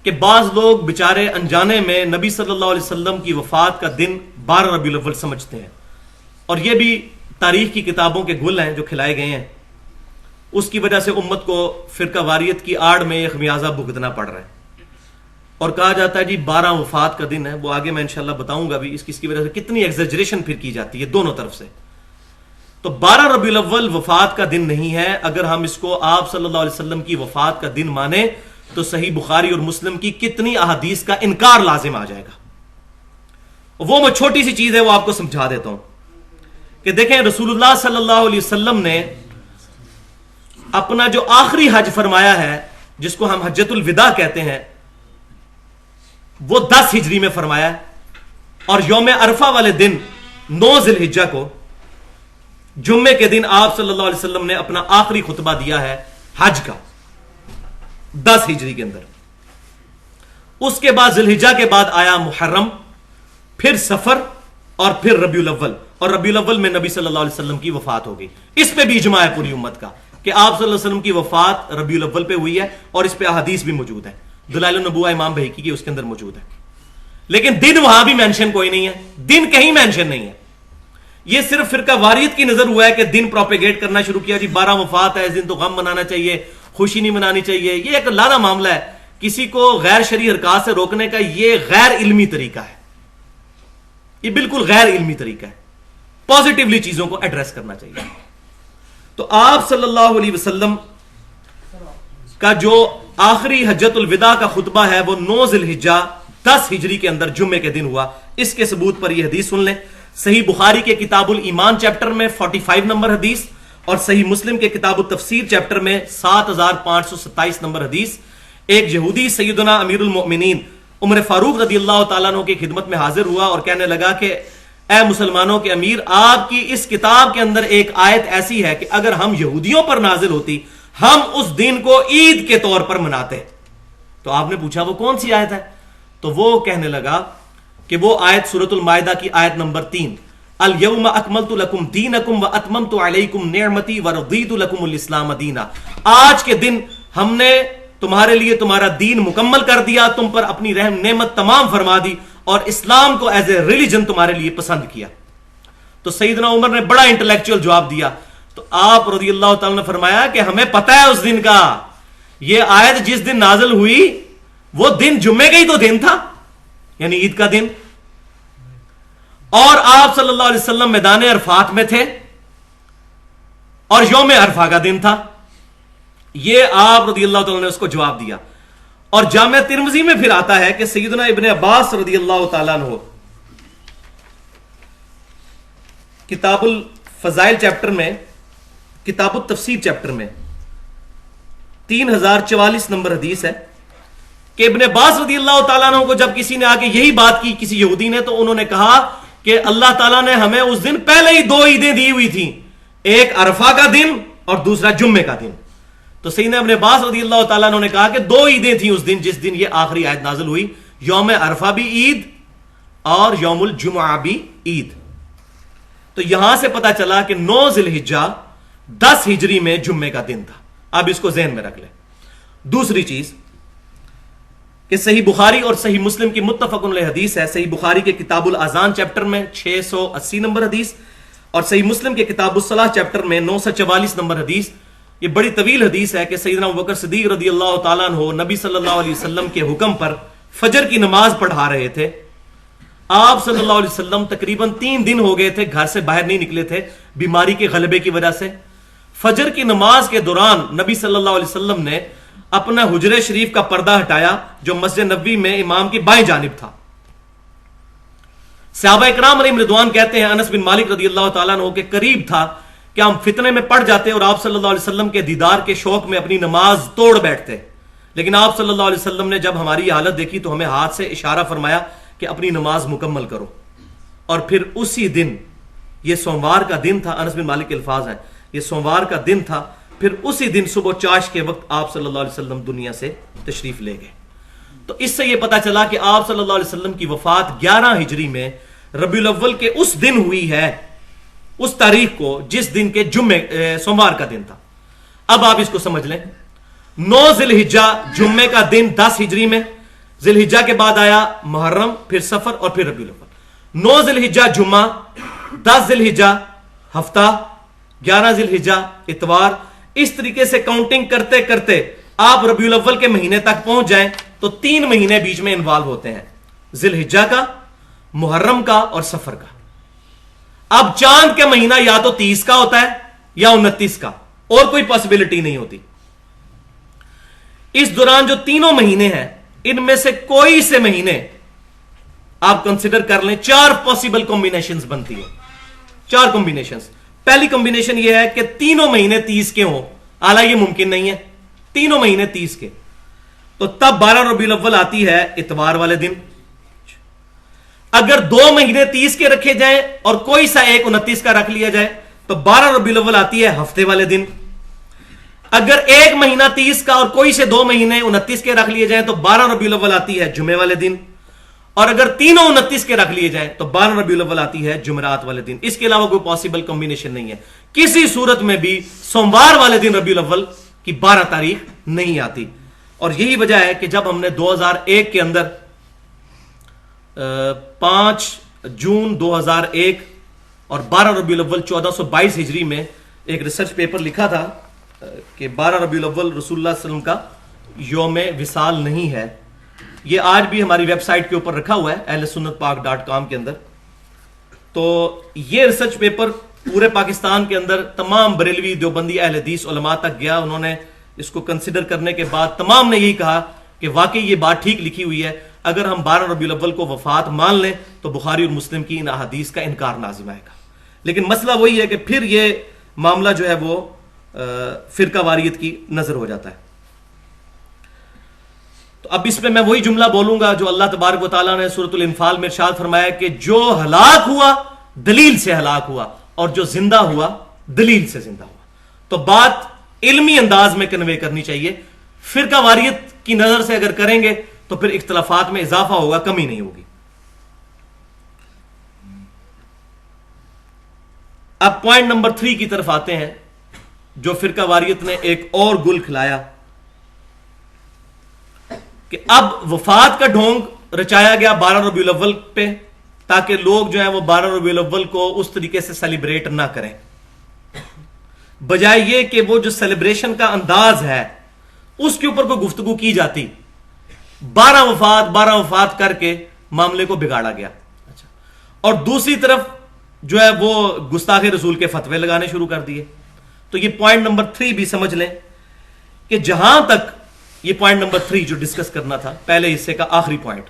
کہ بعض لوگ بچارے انجانے میں نبی صلی اللہ علیہ وسلم کی وفات کا دن 12 ربیع الاول سمجھتے ہیں، اور یہ بھی تاریخ کی کتابوں کے گل ہیں جو کھلائے گئے ہیں. اس کی وجہ سے امت کو فرقہ واریت کی آڑ میں یہ خمیازہ بھگتنا پڑ رہا ہے، اور کہا جاتا ہے جی 12 وفات کا دن ہے. وہ آگے میں انشاءاللہ بتاؤں گا بھی اس کی وجہ سے کتنی ایگزیجریشن پھر کی جاتی ہے دونوں طرف سے. تو 12 ربیع الاول وفات کا دن نہیں ہے. اگر ہم اس کو آپ صلی اللہ علیہ وسلم کی وفات کا دن مانیں تو صحیح بخاری اور مسلم کی کتنی احادیث کا انکار لازم آ جائے گا. وہ میں چھوٹی سی چیز ہے وہ آپ کو سمجھا دیتا ہوں کہ دیکھیں رسول اللہ صلی اللہ علیہ وسلم نے اپنا جو آخری حج فرمایا ہے، جس کو ہم حجۃ الوداع کہتے ہیں، وہ 10 ہجری میں فرمایا ہے، اور یوم عرفہ والے دن 9 ذی الحجہ کو جمعے کے دن آپ صلی اللہ علیہ وسلم نے اپنا آخری خطبہ دیا ہے حج کا 10 ہجری کے اندر. اس کے بعد ذی الحجہ کے بعد آیا محرم، پھر سفر، اور پھر ربیع الاول، اور ربیع الاول میں نبی صلی اللہ علیہ وسلم کی وفات ہو گئی. اس پہ بھی اجماع ہے پوری امت کا کہ آپ صلی اللہ علیہ وسلم کی وفات ربیع الاول پہ ہوئی ہے، اور اس پہ احادیث بھی موجود ہے. دلائل النبوہ امام بہقی کی اس کے اندر موجود ہے. لیکن دن وہاں بھی مینشن کوئی نہیں ہے، دن کہیں مینشن نہیں ہے. یہ صرف فرقہ واریت کی نظر ہوا ہے کہ دن پروپیگیٹ کرنا شروع کیا، جی 12 وفات ہے، اس دن تو غم منانا چاہیے، خوشی نہیں منانی چاہیے. یہ ایک لانا معاملہ ہے. کسی کو غیر شرعی حرکات سے روکنے کا یہ غیر علمی طریقہ ہے، یہ بالکل غیر علمی طریقہ ہے. پازیٹیولی چیزوں کو ایڈریس کرنا چاہیے. تو آپ صلی اللہ علیہ وسلم کا جو آخری حجۃ الوداع کا خطبہ ہے وہ 9 ذی الحجہ 10 ہجری کے اندر جمعے کے دن ہوا. اس کے ثبوت پر یہ حدیث سن لیں. صحیح بخاری کے کتاب الایمان چیپٹر میں 45 نمبر حدیث، اور صحیح مسلم کے کتاب التفسیر چیپٹر میں 7527 نمبر حدیث. ایک یہودی سیدنا امیر المؤمنین عمر فاروق رضی اللہ تعالیٰ عنہ کی خدمت میں حاضر ہوا اور کہنے لگا کہ اے مسلمانوں کے امیر، آپ کی اس کتاب کے اندر ایک آیت ایسی ہے کہ اگر ہم یہودیوں پر نازل ہوتی ہم اس دن کو عید کے طور پر مناتے. تو آپ نے پوچھا وہ کون سی آیت ہے؟ تو وہ کہنے لگا کہ وہ آیت سورۃ المائدہ کی آیت نمبر 3، الیوم اکملت لکم دینکم واتممت علیکم نعمتی ورضیت لکم الاسلام دینا. آج کے دن ہم نے تمہارے لیے تمہارا دین مکمل کر دیا، تم پر اپنی رحم نعمت تمام فرما دی، اور اسلام کو ایز اے ریلیجن تمہارے لیے پسند کیا. تو سیدنا عمر نے بڑا انٹلیکچوئل جواب دیا. تو آپ رضی اللہ تعالیٰ نے فرمایا کہ ہمیں پتہ ہے اس دن کا، یہ آیت جس دن نازل ہوئی وہ دن جمعے کا ہی تو دن تھا، یعنی عید کا دن، اور آپ صلی اللہ علیہ وسلم میدان عرفات میں تھے اور یوم عرفہ کا دن تھا. یہ آپ رضی اللہ تعالیٰ نے اس کو جواب دیا. اور جامع ترمذی میں پھر آتا ہے کہ سیدنا ابن عباس رضی اللہ تعالیٰ عنہ کتاب الفضائل چیپٹر میں، کتاب التفسیر چیپٹر میں 3044 نمبر حدیث ہے کہ ابن عباس رضی اللہ تعالیٰ عنہ کو جب کسی نے آ کے یہی بات کی کسی یہودی نے، تو انہوں نے کہا کہ اللہ تعالیٰ نے ہمیں اس دن پہلے ہی 2 عیدیں دی ہوئی تھیں، ایک عرفہ کا دن اور دوسرا جمعے کا دن. تو سیدنا ابن عباس رضی اللہ تعالیٰ عنہ نے کہا کہ 2 عیدیں تھیں اس دن جس دن یہ آخری آیت نازل ہوئی، یوم عرفہ بھی عید اور یوم الجمعہ بھی عید. تو یہاں سے پتا چلا کہ 9 ذی الحجہ 10 ہجری میں جمعے کا دن تھا. اب اس کو ذہن میں رکھ لیں. دوسری چیز کہ صحیح بخاری اور صحیح مسلم کی متفق علیہ حدیث ہے. صحیح بخاری کے کتاب الاذان چیپٹر میں 680 نمبر حدیث، اور صحیح مسلم کے کتاب الصلاۃ چیپٹر میں 944 نمبر حدیث. یہ بڑی طویل حدیث ہے کہ سیدنا ابوبکر صدیق رضی اللہ تعالیٰ عنہ نبی صلی اللہ علیہ وسلم کے حکم پر فجر کی نماز پڑھا رہے تھے. آپ صلی اللہ علیہ وسلم تقریباً 3 دن ہو گئے تھے گھر سے باہر نہیں نکلے تھے بیماری کے غلبے کی وجہ سے. فجر کی نماز کے دوران نبی صلی اللہ علیہ وسلم نے اپنا حجرے شریف کا پردہ ہٹایا جو مسجد نبوی میں امام کی بائیں جانب تھا. صحابہ اکرام علیہم رضوان کہتے ہیں انس بن مالک رضی اللہ تعالیٰ عنہ کے قریب تھا کہ ہم فتنے میں پڑ جاتے اور آپ صلی اللہ علیہ وسلم کے دیدار کے شوق میں اپنی نماز توڑ بیٹھتے. لیکن آپ صلی اللہ علیہ وسلم نے جب ہماری یہ حالت دیکھی تو ہمیں ہاتھ سے اشارہ فرمایا کہ اپنی نماز مکمل کرو. اور پھر اسی دن، یہ سوموار کا دن تھا، انس بن مالک کے الفاظ ہیں، یہ سوموار کا دن تھا، پھر اسی دن صبح چاش کے وقت آپ صلی اللہ علیہ وسلم دنیا سے تشریف لے گئے. تو اس سے یہ پتا چلا کہ آپ صلی اللہ علیہ وسلم کی وفات 11 ہجری میں ربیع الاول کے اس دن ہوئی ہے، اس تاریخ کو جس دن کے سوموار کا دن تھا. اب آپ اس کو سمجھ لیں. 9 ذی الحجہ جمعے کا دن 10 ہجری میں، ذی الحجہ کے بعد آیا محرم، پھر سفر اور پھر ربیع الاول. 9 ذی الحجہ جمعہ، 10 ذی الحجہ ہفتہ، 11 ذی الحجہ اتوار. اس طریقے سے کاؤنٹنگ کرتے کرتے آپ ربیع الاول کے مہینے تک پہنچ جائیں تو 3 مہینے بیچ میں انوالو ہوتے ہیں، ذی الحجہ کا، محرم کا اور سفر کا. اب چاند کے مہینہ یا تو 30 کا ہوتا ہے یا 29 کا، اور کوئی پاسبلٹی نہیں ہوتی. اس دوران جو تینوں مہینے ہیں ان میں سے کوئی سے مہینے آپ کنسیڈر کر لیں، 4 پاسبل کمبینیشنز بنتی ہیں. 4 کمبینیشنز. پہلی کمبینیشن یہ ہے کہ تینوں مہینے 30 کے ہوں، حالانکہ یہ ممکن نہیں ہے، تینوں مہینے 30 کے. تو تب 12 ربیع الاول آتی ہے اتوار والے دن. اگر 2 مہینے 30 کے رکھے جائیں اور کوئی سا ایک 29 کا رکھ لیا جائے تو 12 ربیع الاول آتی ہے ہفتے والے دن. اگر ایک مہینہ 30 کا اور کوئی سے 2 مہینے 29 کے رکھ لیے جائیں تو 12 ربیع الاول آتی ہے جمعے والے دن. اور اگر تینوں 29 کے رکھ لیے جائیں تو 12 ربیع الاول آتی ہے جمعرات والے دن. اس کے علاوہ کوئی پاسبل کمبینیشن نہیں ہے. کسی صورت میں بھی سوموار والے دن ربیع الاول کی 12 تاریخ نہیں آتی. اور یہی وجہ ہے کہ جب ہم نے 2001 کے اندر 5 جون 2001 اور 12 ربیع الاول 1422 ہجری میں ایک ریسرچ پیپر لکھا تھا کہ 12 ربیع الاول رسول اللہ صلی اللہ علیہ وسلم کا یوم وصال نہیں ہے. یہ آج بھی ہماری ویب سائٹ کے اوپر رکھا ہوا ہے اہل سنت پاک.com کے اندر. تو یہ ریسرچ پیپر پورے پاکستان کے اندر تمام بریلوی دیوبندی اہل حدیث علماء تک گیا. انہوں نے اس کو کنسیڈر کرنے کے بعد تمام نے یہی کہا کہ واقعی یہ بات ٹھیک لکھی ہوئی ہے. اگر ہم 12 ربیع الاول کو وفات مان لیں تو بخاری اور مسلم کی ان احادیث کا انکار لازم آئے گا. لیکن مسئلہ وہی ہے کہ پھر یہ معاملہ جو ہے وہ فرقہ واریت کی نظر ہو جاتا ہے. تو اب اس میں میں وہی جملہ بولوں گا جو اللہ تبارک و تعالیٰ نے سورۃ الانفال میں ارشاد فرمایا کہ جو ہلاک ہوا دلیل سے ہلاک ہوا اور جو زندہ ہوا دلیل سے زندہ ہوا. تو بات علمی انداز میں کنوے کرنی چاہیے. فرقہ واریت کی نظر سے اگر کریں گے تو پھر اختلافات میں اضافہ ہوگا، کمی نہیں ہوگی. اب پوائنٹ نمبر 3 کی طرف آتے ہیں جو فرقہ واریت نے ایک اور گل کھلایا کہ اب وفات کا ڈھونگ رچایا گیا 12 ربیع الاول پہ تاکہ لوگ جو ہیں وہ 12 ربیع الاول کو اس طریقے سے سیلیبریٹ نہ کریں، بجائے یہ کہ وہ جو سیلیبریشن کا انداز ہے اس کے اوپر کوئی گفتگو کی جاتی. 12 وفات کر کے معاملے کو بگاڑا گیا. اور دوسری طرف جو ہے وہ گستاخ رسول کے فتوے لگانے شروع کر دیے. تو یہ پوائنٹ نمبر 3 بھی سمجھ لیں کہ جہاں تک یہ پوائنٹ نمبر 3 جو ڈسکس کرنا تھا پہلے حصے کا آخری پوائنٹ،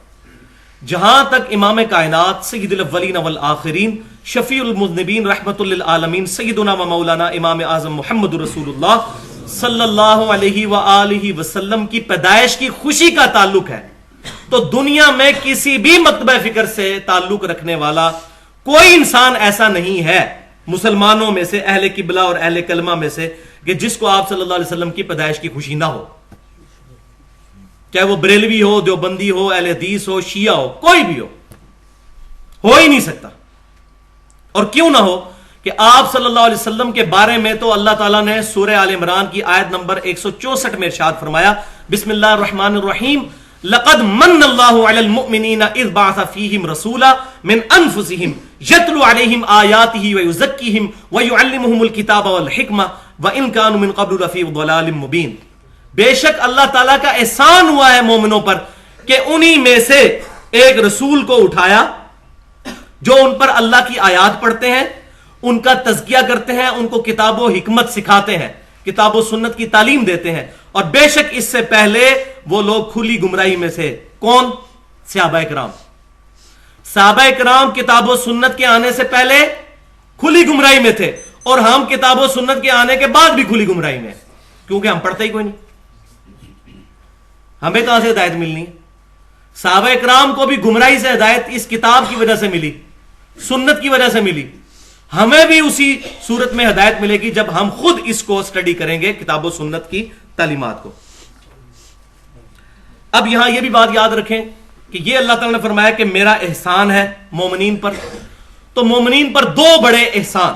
جہاں تک امام کائنات سید الاولین والآخرین شفیع المذنبین رحمت للعالمین سیدنا و مولانا امام اعظم محمد رسول اللہ صلی اللہ علیہ وآلہ وسلم کی پیدائش کی خوشی کا تعلق ہے تو دنیا میں کسی بھی مکتبہ فکر سے تعلق رکھنے والا کوئی انسان ایسا نہیں ہے مسلمانوں میں سے، اہل قبلہ اور اہل کلمہ میں سے، کہ جس کو آپ صلی اللہ علیہ وسلم کی پیدائش کی خوشی نہ ہو. چاہے وہ بریلوی ہو، دیوبندی ہو، اہل حدیث ہو، شیعہ ہو، کوئی بھی ہو ہی نہیں سکتا. اور کیوں نہ ہو کہ آپ صلی اللہ علیہ وسلم کے بارے میں تو اللہ تعالیٰ نے سورہ آل عمران کی آیت نمبر 164 میں ارشاد فرمایا، بسم اللہ الرحمن الرحیم، لقد من اللہ علی المؤمنین اذ بعث فیہم رسولا من انفسہم یتلو علیہم آیاتہ ویزکیہم ویعلمہم الکتاب والحکمہ. وَإِن كَانُوا مِن قَبْلُ لَفِي ضَلَالٍ مُبِينٍ. بے شک اللہ تعالیٰ کا احسان ہوا ہے مومنوں پر کہ انہی میں سے ایک رسول کو اٹھایا جو ان پر اللہ کی آیات پڑھتے ہیں، ان کا تزکیہ کرتے ہیں، ان کو کتاب و حکمت سکھاتے ہیں، کتاب و سنت کی تعلیم دیتے ہیں. اور بے شک اس سے پہلے وہ لوگ کھلی گمراہی میں تھے. کون؟ صحابہ کرام. صحابہ کرام کتاب و سنت کے آنے سے پہلے کھلی گمراہی میں تھے، اور ہم کتاب و سنت کے آنے کے بعد بھی کھلی گمراہی میں، کیونکہ ہم پڑھتے ہی کوئی نہیں. ہمیں کہاں سے ہدایت ملنی ہے؟ صحابہ کرام کو بھی گمراہی سے ہدایت اس کتاب کی وجہ سے ملی، سنت کی وجہ سے ملی. ہمیں بھی اسی صورت میں ہدایت ملے گی جب ہم خود اس کو سٹڈی کریں گے، کتاب و سنت کی تعلیمات کو. اب یہاں یہ بھی بات یاد رکھیں کہ یہ اللہ تعالیٰ نے فرمایا کہ میرا احسان ہے مومنین پر. تو مومنین پر دو بڑے احسان،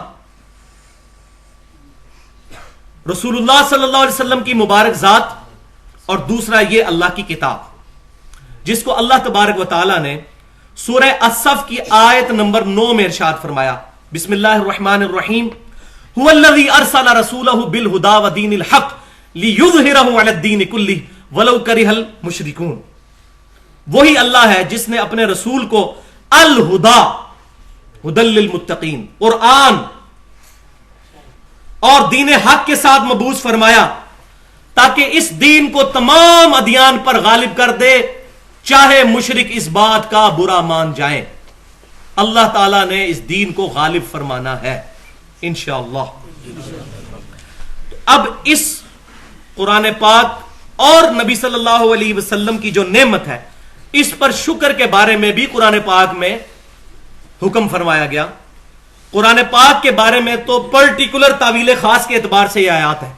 رسول اللہ صلی اللہ علیہ وسلم کی مبارک ذات، اور دوسرا یہ اللہ کی کتاب، جس کو اللہ تبارک و تعالیٰ نے سورہ الصف کی آیت نمبر 9 میں ارشاد فرمایا. بسم اللہ الرحمن الرحیم. هو الذی ارسل رسولہ بالہدی ودین الحق لیظہرہ علی الدین کلہ ولو کرہ المشرکون. وہی اللہ ہے جس نے اپنے رسول کو الہدا، ہدی للمتقین، قرآن اور دین حق کے ساتھ مبعوث فرمایا تاکہ اس دین کو تمام ادیان پر غالب کر دے، چاہے مشرک اس بات کا برا مان جائیں. اللہ تعالیٰ نے اس دین کو غالب فرمانا ہے انشاءاللہ. اب اس قرآن پاک اور نبی صلی اللہ علیہ وسلم کی جو نعمت ہے، اس پر شکر کے بارے میں بھی قرآن پاک میں حکم فرمایا گیا. قرآن پاک کے بارے میں تو پرٹیکولر تعویل خاص کے اعتبار سے یہ آیات ہے.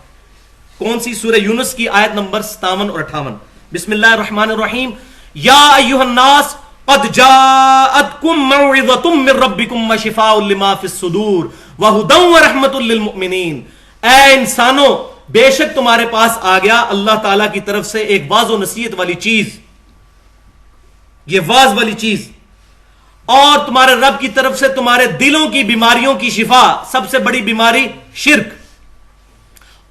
کون سی؟ سورہ یونس کی آیت نمبر 57 اور 58. بسم اللہ الرحمن الرحیم. یا ایھا الناس قد جاءتکم موعظۃ من ربکم وشفاء لما فی الصدور وہدی ورحمۃ للمؤمنین. اے انسانوں، بے شک تمہارے پاس آ گیا اللہ تعالیٰ کی طرف سے ایک واعظ و نصیحت والی چیز، یہ واعظ والی چیز، اور تمہارے رب کی طرف سے تمہارے دلوں کی بیماریوں کی شفا، سب سے بڑی بیماری شرک،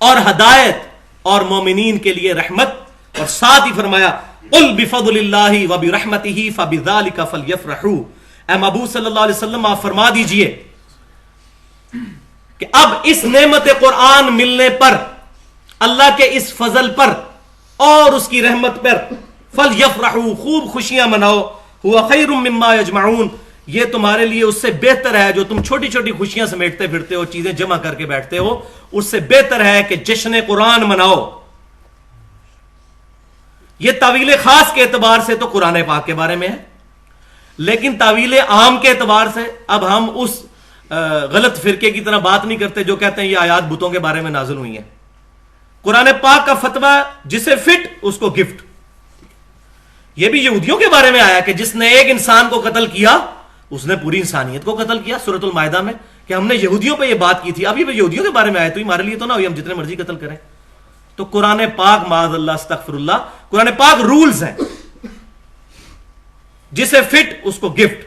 اور ہدایت، اور مومنین کے لیے رحمت. اور ساتھ ہی فرمایا قل بفضل اللہ وبرحمتہ فبذلک فلیفرحوا. اے محبوب صلی اللہ علیہ وسلم آپ فرما دیجئے کہ اب اس نعمت قرآن ملنے پر، اللہ کے اس فضل پر اور اس کی رحمت پر، فلیفرحوا، خوب خوشیاں مناؤ، ہوا خیر مما یجمعون، یہ تمہارے لیے اس سے بہتر ہے جو تم چھوٹی چھوٹی خوشیاں سمیٹتے پھرتے ہو، چیزیں جمع کر کے بیٹھتے ہو، اس سے بہتر ہے کہ جشن قرآن مناؤ. یہ تعویل خاص کے اعتبار سے تو قرآن پاک کے بارے میں ہے، لیکن تعویل عام کے اعتبار سے اب ہم اس غلط فرقے کی طرح بات نہیں کرتے جو کہتے ہیں یہ آیات بتوں کے بارے میں نازل ہوئی ہیں. قرآن پاک کا فتویٰ جسے فٹ اس کو گفٹ. یہ بھی یہودیوں کے بارے میں آیا کہ جس نے ایک انسان کو قتل کیا اس نے پوری انسانیت کو قتل کیا، سورۃ المائدہ میں، کہ ہم نے یہودیوں پہ یہ بات کی تھی. اب یہ یہودیوں کے بارے میں آیا تو ہمارے لیے تو نہ ہوئی، ہم جتنے مرضی قتل کریں. تو قرآن پاک معاذ اللہ استغفر اللہ، قرآن پاک رولز ہیں، جسے فٹ اس کو گفٹ.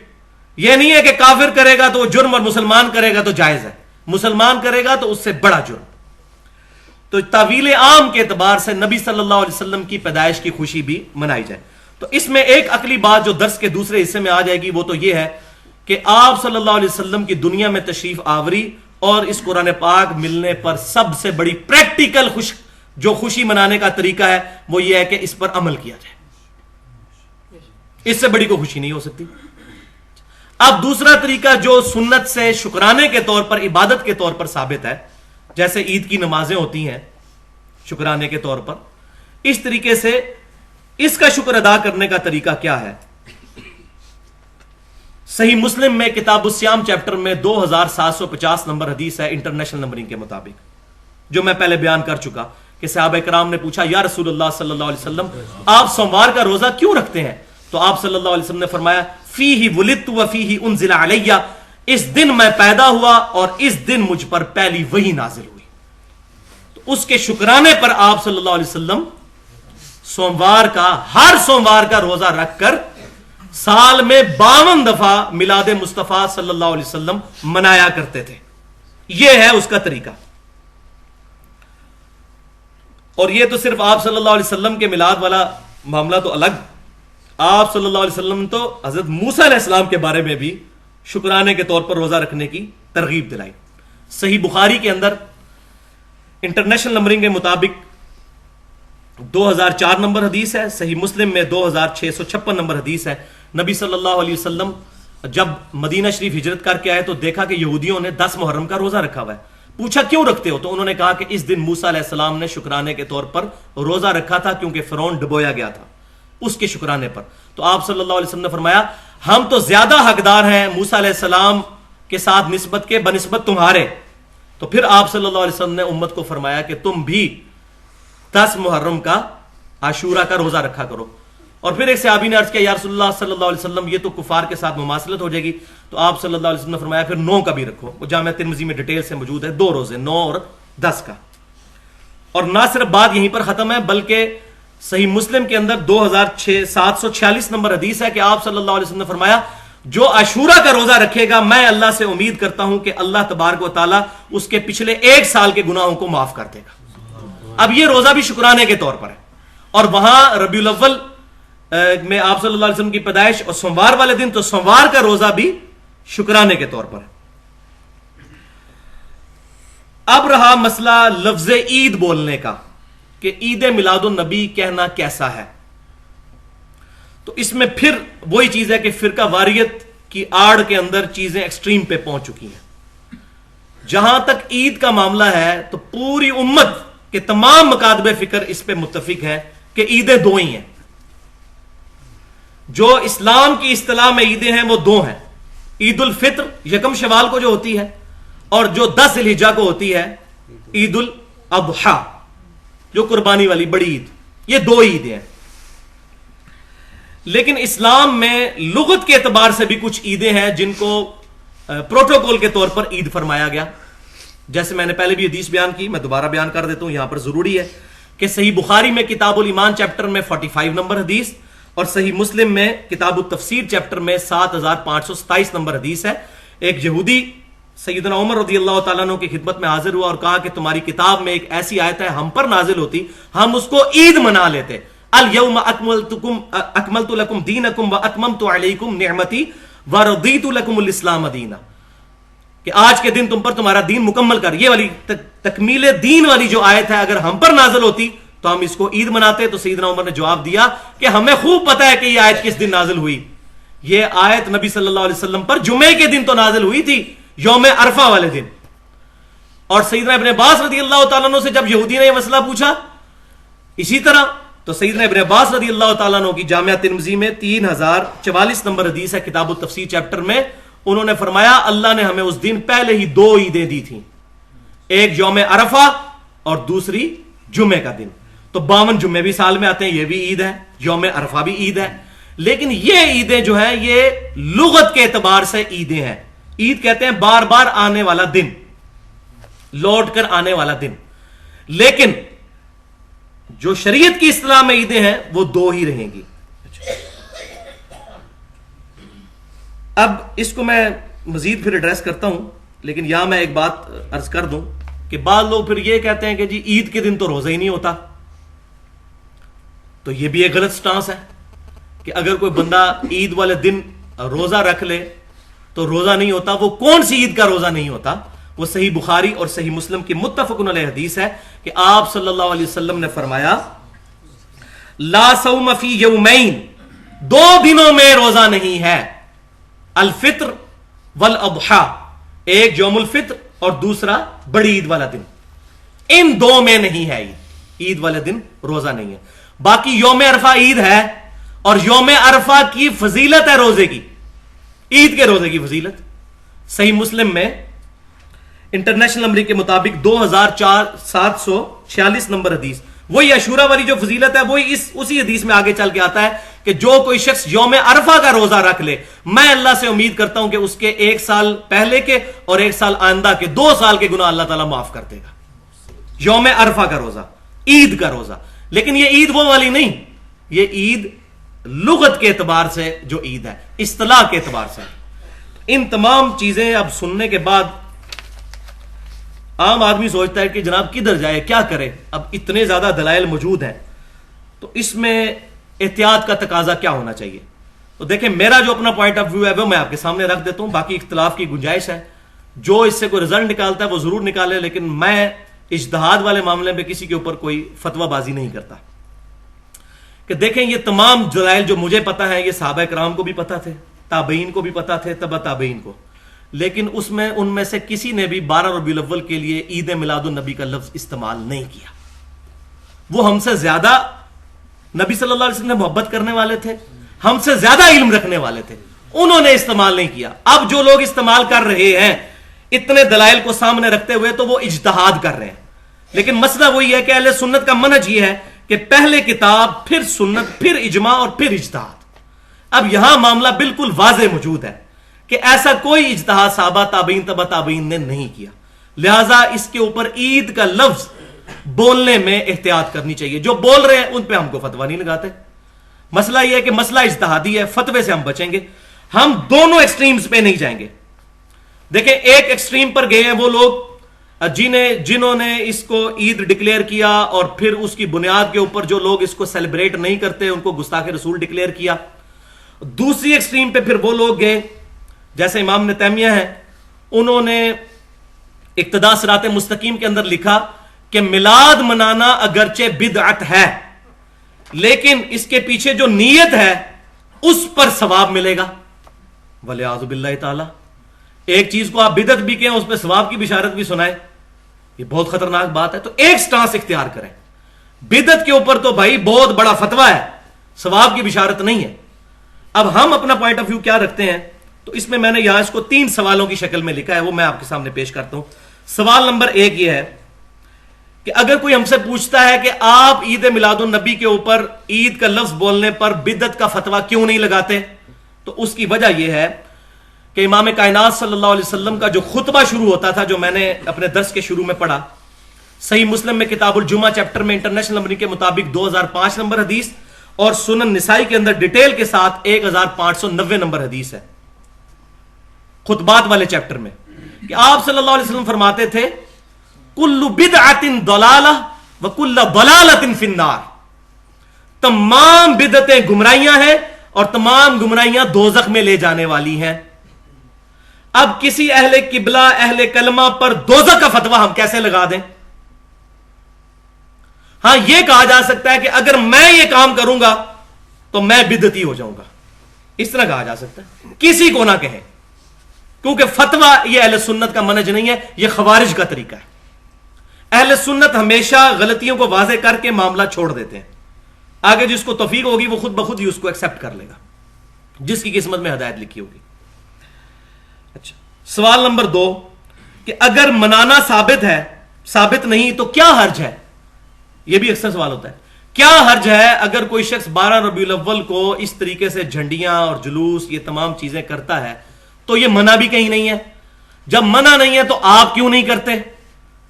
یہ نہیں ہے کہ کافر کرے گا تو وہ جرم اور مسلمان کرے گا تو جائز ہے، مسلمان کرے گا تو اس سے بڑا جرم. تو تعویل عام کے اعتبار سے نبی صلی اللہ علیہ وسلم کی پیدائش کی خوشی بھی منائی جائے. تو اس میں ایک عقلی بات جو درس کے دوسرے حصے میں آ جائے گی وہ تو یہ ہے کہ آپ صلی اللہ علیہ وسلم کی دنیا میں تشریف آوری اور اس قرآن پاک ملنے پر سب سے بڑی پریکٹیکل جو خوشی منانے کا طریقہ ہے وہ یہ ہے کہ اس پر عمل کیا جائے. اس سے بڑی کوئی خوشی نہیں ہو سکتی. اب دوسرا طریقہ جو سنت سے شکرانے کے طور پر، عبادت کے طور پر ثابت ہے، جیسے عید کی نمازیں ہوتی ہیں شکرانے کے طور پر، اس طریقے سے اس کا شکر ادا کرنے کا طریقہ کیا ہے؟ صحیح مسلم میں کتاب الصیام چیپٹر میں 2750 نمبر حدیث ہے انٹرنیشنل نمبرنگ کے مطابق، جو میں پہلے بیان کر چکا کہ صحابہ کرام نے پوچھا یا رسول اللہ صلی اللہ علیہ وسلم آپ سوموار کا روزہ کیوں رکھتے ہیں؟ تو آپ صلی اللہ علیہ وسلم نے فرمایا فیہ ولدت وفیہ انزل علیہ، اس دن میں پیدا ہوا اور اس دن مجھ پر پہلی وحی نازل ہوئی. تو اس کے شکرانے پر آپ صلی اللہ علیہ وسلم سوموار کا، ہر سوموار کا روزہ رکھ کر سال میں 52 دفعہ میلاد مصطفیٰ صلی اللہ علیہ وسلم منایا کرتے تھے. یہ ہے اس کا طریقہ. اور یہ تو صرف آپ صلی اللہ علیہ وسلم کے میلاد والا معاملہ تو الگ. آپ صلی اللہ علیہ وسلم تو حضرت موسیٰ علیہ السلام کے بارے میں بھی شکرانے کے طور پر روزہ رکھنے کی ترغیب دلائی. صحیح بخاری کے اندر انٹرنیشنل نمبرنگ کے مطابق 2004 نمبر حدیث ہے. صحیح مسلم میں 2656 نمبر حدیث ہے. نبی صلی اللہ علیہ وسلم جب مدینہ شریف ہجرت کر کے آئے تو دیکھا کہ یہودیوں نے 10 محرم کا روزہ رکھا ہوا ہے. پوچھا کیوں رکھتے ہو؟ تو انہوں نے کہا کہ اس دن موسیٰ علیہ السلام نے شکرانے کے طور پر روزہ رکھا تھا کیونکہ فرعون ڈبویا گیا تھا اس کے شکرانے پر. تو آپ صلی اللہ علیہ وسلم نے فرمایا ہم تو زیادہ حقدار ہیں موسیٰ علیہ السلام کے ساتھ نسبت کے بنسبت تمہارے. تو پھر آپ صلی اللہ علیہ وسلم نے امت کو فرمایا کہ تم بھی 10 محرم کا عاشورہ کا روزہ رکھا کرو. اور پھر ایک صحابی نے عرض کیا یا رسول اللہ صلی اللہ علیہ وسلم یہ تو کفار کے ساتھ مماثلت ہو جائے گی. تو آپ صلی اللہ علیہ وسلم نے فرمایا پھر 9 کا بھی رکھو. وہ جامعہ ترمذی میں ڈیٹیل سے موجود ہے 2 روزے 9 اور 10 کا. اور نہ صرف بات یہیں پر ختم ہے بلکہ صحیح مسلم کے اندر 2746 نمبر حدیث ہے کہ آپ صلی اللہ علیہ وسلم نے فرمایا جو عاشورہ کا روزہ رکھے گا میں اللہ سے امید کرتا ہوں کہ اللہ تبارک و تعالیٰ اس کے پچھلے 1 سال کے گناہوں کو معاف کر دے گا. اب یہ روزہ بھی شکرانے کے طور پر ہے. اور وہاں ربیع الاول میں آپ صلی اللہ علیہ وسلم کی پیدائش اور سوموار والے دن تو سوموار کا روزہ بھی شکرانے کے طور پر ہے. اب رہا مسئلہ لفظ عید بولنے کا کہ عید میلاد النبی کہنا کیسا ہے. تو اس میں پھر وہی چیز ہے کہ فرقہ واریت کی آڑ کے اندر چیزیں ایکسٹریم پہ پہنچ چکی ہیں. جہاں تک عید کا معاملہ ہے تو پوری امت کے تمام مکاتب فکر اس پہ متفق ہیں کہ عیدیں 2 ہی ہیں. جو اسلام کی اصطلاح میں عیدیں ہیں وہ 2 ہیں. عید الفطر 1 شوال کو جو ہوتی ہے اور جو 10 ذی الحجہ کو ہوتی ہے عید الاضحیٰ جو قربانی والی بڑی عید. یہ 2 عیدیں ہیں. لیکن اسلام میں لغت کے اعتبار سے بھی کچھ عیدیں ہیں جن کو پروٹوکول کے طور پر عید فرمایا گیا. جیسے میں نے پہلے بھی حدیث بیان کی میں دوبارہ بیان کر دیتا ہوں یہاں پر ضروری ہے کہ صحیح بخاری میں کتاب الایمان چیپٹر میں 45 نمبر حدیث اور صحیح مسلم میں کتاب التفسیر چیپٹر میں 7527 نمبر حدیث ہے. ایک یہودی سیدنا عمر رضی اللہ تعالیٰ عنہ کی خدمت میں حاضر ہوا اور کہا کہ تمہاری کتاب میں ایک ایسی آیت ہے ہم پر نازل ہوتی ہم اس کو عید منا لیتے. الیوم اکملت لکم دینکم واتممت علیکم نعمتی ورضیت لکم الاسلام دینا کہ آج کے دن تم پر تمہارا دین مکمل کر. یہ والی تکمیل دین والی جو آیت ہے اگر ہم پر نازل ہوتی تو ہم اس کو عید مناتے. تو سیدنا عمر نے جواب دیا کہ ہمیں خوب پتہ ہے کہ یہ آیت کس دن نازل ہوئی. یہ آیت نبی صلی اللہ علیہ وسلم پر جمعے کے دن تو نازل ہوئی تھی یوم عرفہ والے دن. اور سیدنا ابن عباس رضی اللہ تعالیٰ عنہ سے جب یہودی نے یہ مسئلہ پوچھا اسی طرح تو سیدنا ابن عباس رضی اللہ تعالیٰ عنہ کی جامعہ ترمذی میں 3044 نمبر حدیث ہے کتاب التفسیر چیپٹر میں انہوں نے فرمایا اللہ نے ہمیں اس دن پہلے ہی 2 عیدیں دی تھیں. ایک یوم عرفہ اور دوسری جمعے کا دن. تو 52 جمعے بھی سال میں آتے ہیں یہ بھی عید ہے یوم عرفہ بھی عید ہے. لیکن یہ عیدیں جو ہیں یہ لغت کے اعتبار سے عیدیں ہیں. عید کہتے ہیں بار بار آنے والا دن لوٹ کر آنے والا دن. لیکن جو شریعت کی اصطلاح میں عیدیں ہیں وہ 2 ہی رہیں گی. اب اس کو میں مزید پھر ایڈریس کرتا ہوں لیکن یہاں میں ایک بات عرض کر دوں کہ بعض لوگ پھر یہ کہتے ہیں کہ جی عید کے دن تو روزہ ہی نہیں ہوتا. تو یہ بھی ایک غلط سٹانس ہے کہ اگر کوئی بندہ عید والے دن روزہ رکھ لے تو روزہ نہیں ہوتا. وہ کون سی عید کا روزہ نہیں ہوتا؟ وہ صحیح بخاری اور صحیح مسلم کی متفق علیہ حدیث ہے کہ آپ صلی اللہ علیہ وسلم نے فرمایا لا صوم فی یومین 2 دنوں میں روزہ نہیں ہے الفطر والاضحیٰ ایک یوم الفطر اور دوسرا بڑی عید والا دن. ان 2 میں نہیں ہے عید والے دن روزہ نہیں ہے. باقی یوم عرفہ عید ہے اور یوم عرفہ کی فضیلت ہے روزے کی عید کے روزے کی فضیلت. صحیح مسلم میں انٹرنیشنل نمبر کے مطابق 2746 نمبر حدیث وہی عاشورہ والی جو فضیلت ہے وہی اسی حدیث میں آگے چل کے آتا ہے کہ جو کوئی شخص یوم عرفہ کا روزہ رکھ لے میں اللہ سے امید کرتا ہوں کہ اس کے 1 سال پہلے کے اور 1 سال آئندہ کے 2 سال کے گناہ اللہ تعالیٰ معاف کر دے گا. یوم عرفہ کا روزہ عید کا روزہ. لیکن یہ عید وہ والی نہیں یہ عید لغت کے اعتبار سے جو عید ہے اصطلاح کے اعتبار سے. ان تمام چیزیں اب سننے کے بعد عام آدمی سوچتا ہے کہ جناب کدھر جائے، کیا کرے، اب اتنے زیادہ دلائل موجود ہیں، تو اس میں احتیاط کا تقاضا کیا ہونا چاہیے؟ تو دیکھیں میرا جو اپنا پوائنٹ آف ویو ہے وہ میں آپ کے سامنے رکھ دیتا ہوں، باقی اختلاف کی گنجائش ہے، جو اس سے کوئی رزلٹ نکالتا ہے وہ ضرور نکالے، لیکن میں اجتہاد والے معاملے میں کسی کے اوپر کوئی فتویٰ بازی نہیں کرتا۔ کہ دیکھیں یہ تمام دلائل جو مجھے پتا ہے یہ صحابہ کرام کو بھی پتا تھے، تابعین کو بھی پتا تھے، تبع تابعین کو، لیکن ان میں سے کسی نے بھی 12 ربیع الاول کے لیے عید میلاد النبی کا لفظ استعمال نہیں کیا۔ وہ ہم سے زیادہ نبی صلی اللہ علیہ وسلم سے محبت کرنے والے تھے، ہم سے زیادہ علم رکھنے والے تھے، انہوں نے استعمال نہیں کیا۔ اب جو لوگ استعمال کر رہے ہیں اتنے دلائل کو سامنے رکھتے ہوئے تو وہ اجتہاد کر رہے ہیں، لیکن مسئلہ وہی ہے کہ اہل سنت کا منہج یہ ہے کہ پہلے کتاب، پھر سنت، پھر اجماع اور پھر اجتہاد۔ اب یہاں معاملہ بالکل واضح موجود ہے کہ ایسا کوئی اجتہاد صحابہ تابعین تبع تابعین نے نہیں کیا، لہذا اس کے اوپر عید کا لفظ بولنے میں احتیاط کرنی چاہیے۔ جو بول رہے ہیں ان پہ ہم کو فتویٰ نہیں لگاتے۔ مسئلہ یہ ہے کہ مسئلہ اجتہادی ہے، فتوے سے ہم بچیں گے، ہم دونوں ایکسٹریمز پہ نہیں جائیں گے۔ دیکھیں ایک ایکسٹریم پر گئے ہیں وہ لوگ جنہوں نے اس کو عید ڈکلیئر کیا اور پھر اس کی بنیاد کے اوپر جو لوگ اس کو سیلیبریٹ نہیں کرتے ان کو گستاخ رسول ڈکلیئر کیا۔ دوسری ایکسٹریم پہ پھر وہ لوگ گئے جیسے امام ابن تیمیہ ہیں، انہوں نے اقتداء صراط مستقیم کے اندر لکھا کہ میلاد منانا اگرچہ بدعت ہے لیکن اس کے پیچھے جو نیت ہے اس پر ثواب ملے گا۔ ولیعوذ باللہ تعالی، ایک چیز کو آپ بدعت بھی کہیں اس پہ ثواب کی بشارت بھی سنائیں، یہ بہت خطرناک بات ہے۔ تو ایک سٹانس اختیار کریں، بدعت کے اوپر تو بھائی بہت بڑا فتویٰ ہے، ثواب کی بشارت نہیں ہے۔ اب ہم اپنا پوائنٹ آف ویو کیا رکھتے ہیں، تو اس میں میں نے یہاں اس کو 3 سوالوں کی شکل میں لکھا ہے، وہ میں آپ کے سامنے پیش کرتا ہوں۔ سوال نمبر 1 یہ ہے کہ اگر کوئی ہم سے پوچھتا ہے کہ آپ عید میلاد النبی کے اوپر عید کا لفظ بولنے پر بدعت کا فتویٰ کیوں نہیں لگاتے، تو اس کی وجہ یہ ہے کہ امام کائنات صلی اللہ علیہ وسلم کا جو خطبہ شروع ہوتا تھا، جو میں نے اپنے درس کے شروع میں پڑھا، صحیح مسلم میں کتاب الجمعہ چیپٹر میں انٹرنیشنل نمبرنگ کے مطابق 2005 نمبر حدیث اور سنن نسائی کے اندر ڈیٹیل کے ساتھ 1590 نمبر حدیث ہے خطبات والے چیپٹر میں، کہ آپ صلی اللہ علیہ وسلم فرماتے تھے کل بدعت ضلالہ وکل ضلالۃ فی النار، تمام بدعتیں گمراہیاں ہیں اور تمام گمراہیاں دوزخ میں لے جانے والی ہیں۔ اب کسی اہل قبلہ اہل کلمہ پر دوزخ کا فتویٰ ہم کیسے لگا دیں؟ ہاں یہ کہا جا سکتا ہے کہ اگر میں یہ کام کروں گا تو میں بدعتی ہو جاؤں گا، اس طرح کہا جا سکتا ہے، کسی کو نہ کہیں، کیونکہ فتویٰ یہ اہل سنت کا منہج نہیں ہے، یہ خوارج کا طریقہ ہے۔ اہل سنت ہمیشہ غلطیوں کو واضح کر کے معاملہ چھوڑ دیتے ہیں، آگے جس کو توفیق ہوگی وہ خود بخود ہی اس کو ایکسپٹ کر لے گا، جس کی قسمت میں ہدایت لکھی ہوگی۔ اچھا، سوال نمبر 2 کہ اگر منانا ثابت نہیں تو کیا حرج ہے؟ یہ بھی اکثر سوال ہوتا ہے، کیا حرج ہے اگر کوئی شخص 12 ربیع الاول کو اس طریقے سے جھنڈیاں اور جلوس یہ تمام چیزیں کرتا ہے، تو یہ منع بھی کہیں نہیں ہے؟ جب منع نہیں ہے تو آپ کیوں نہیں کرتے؟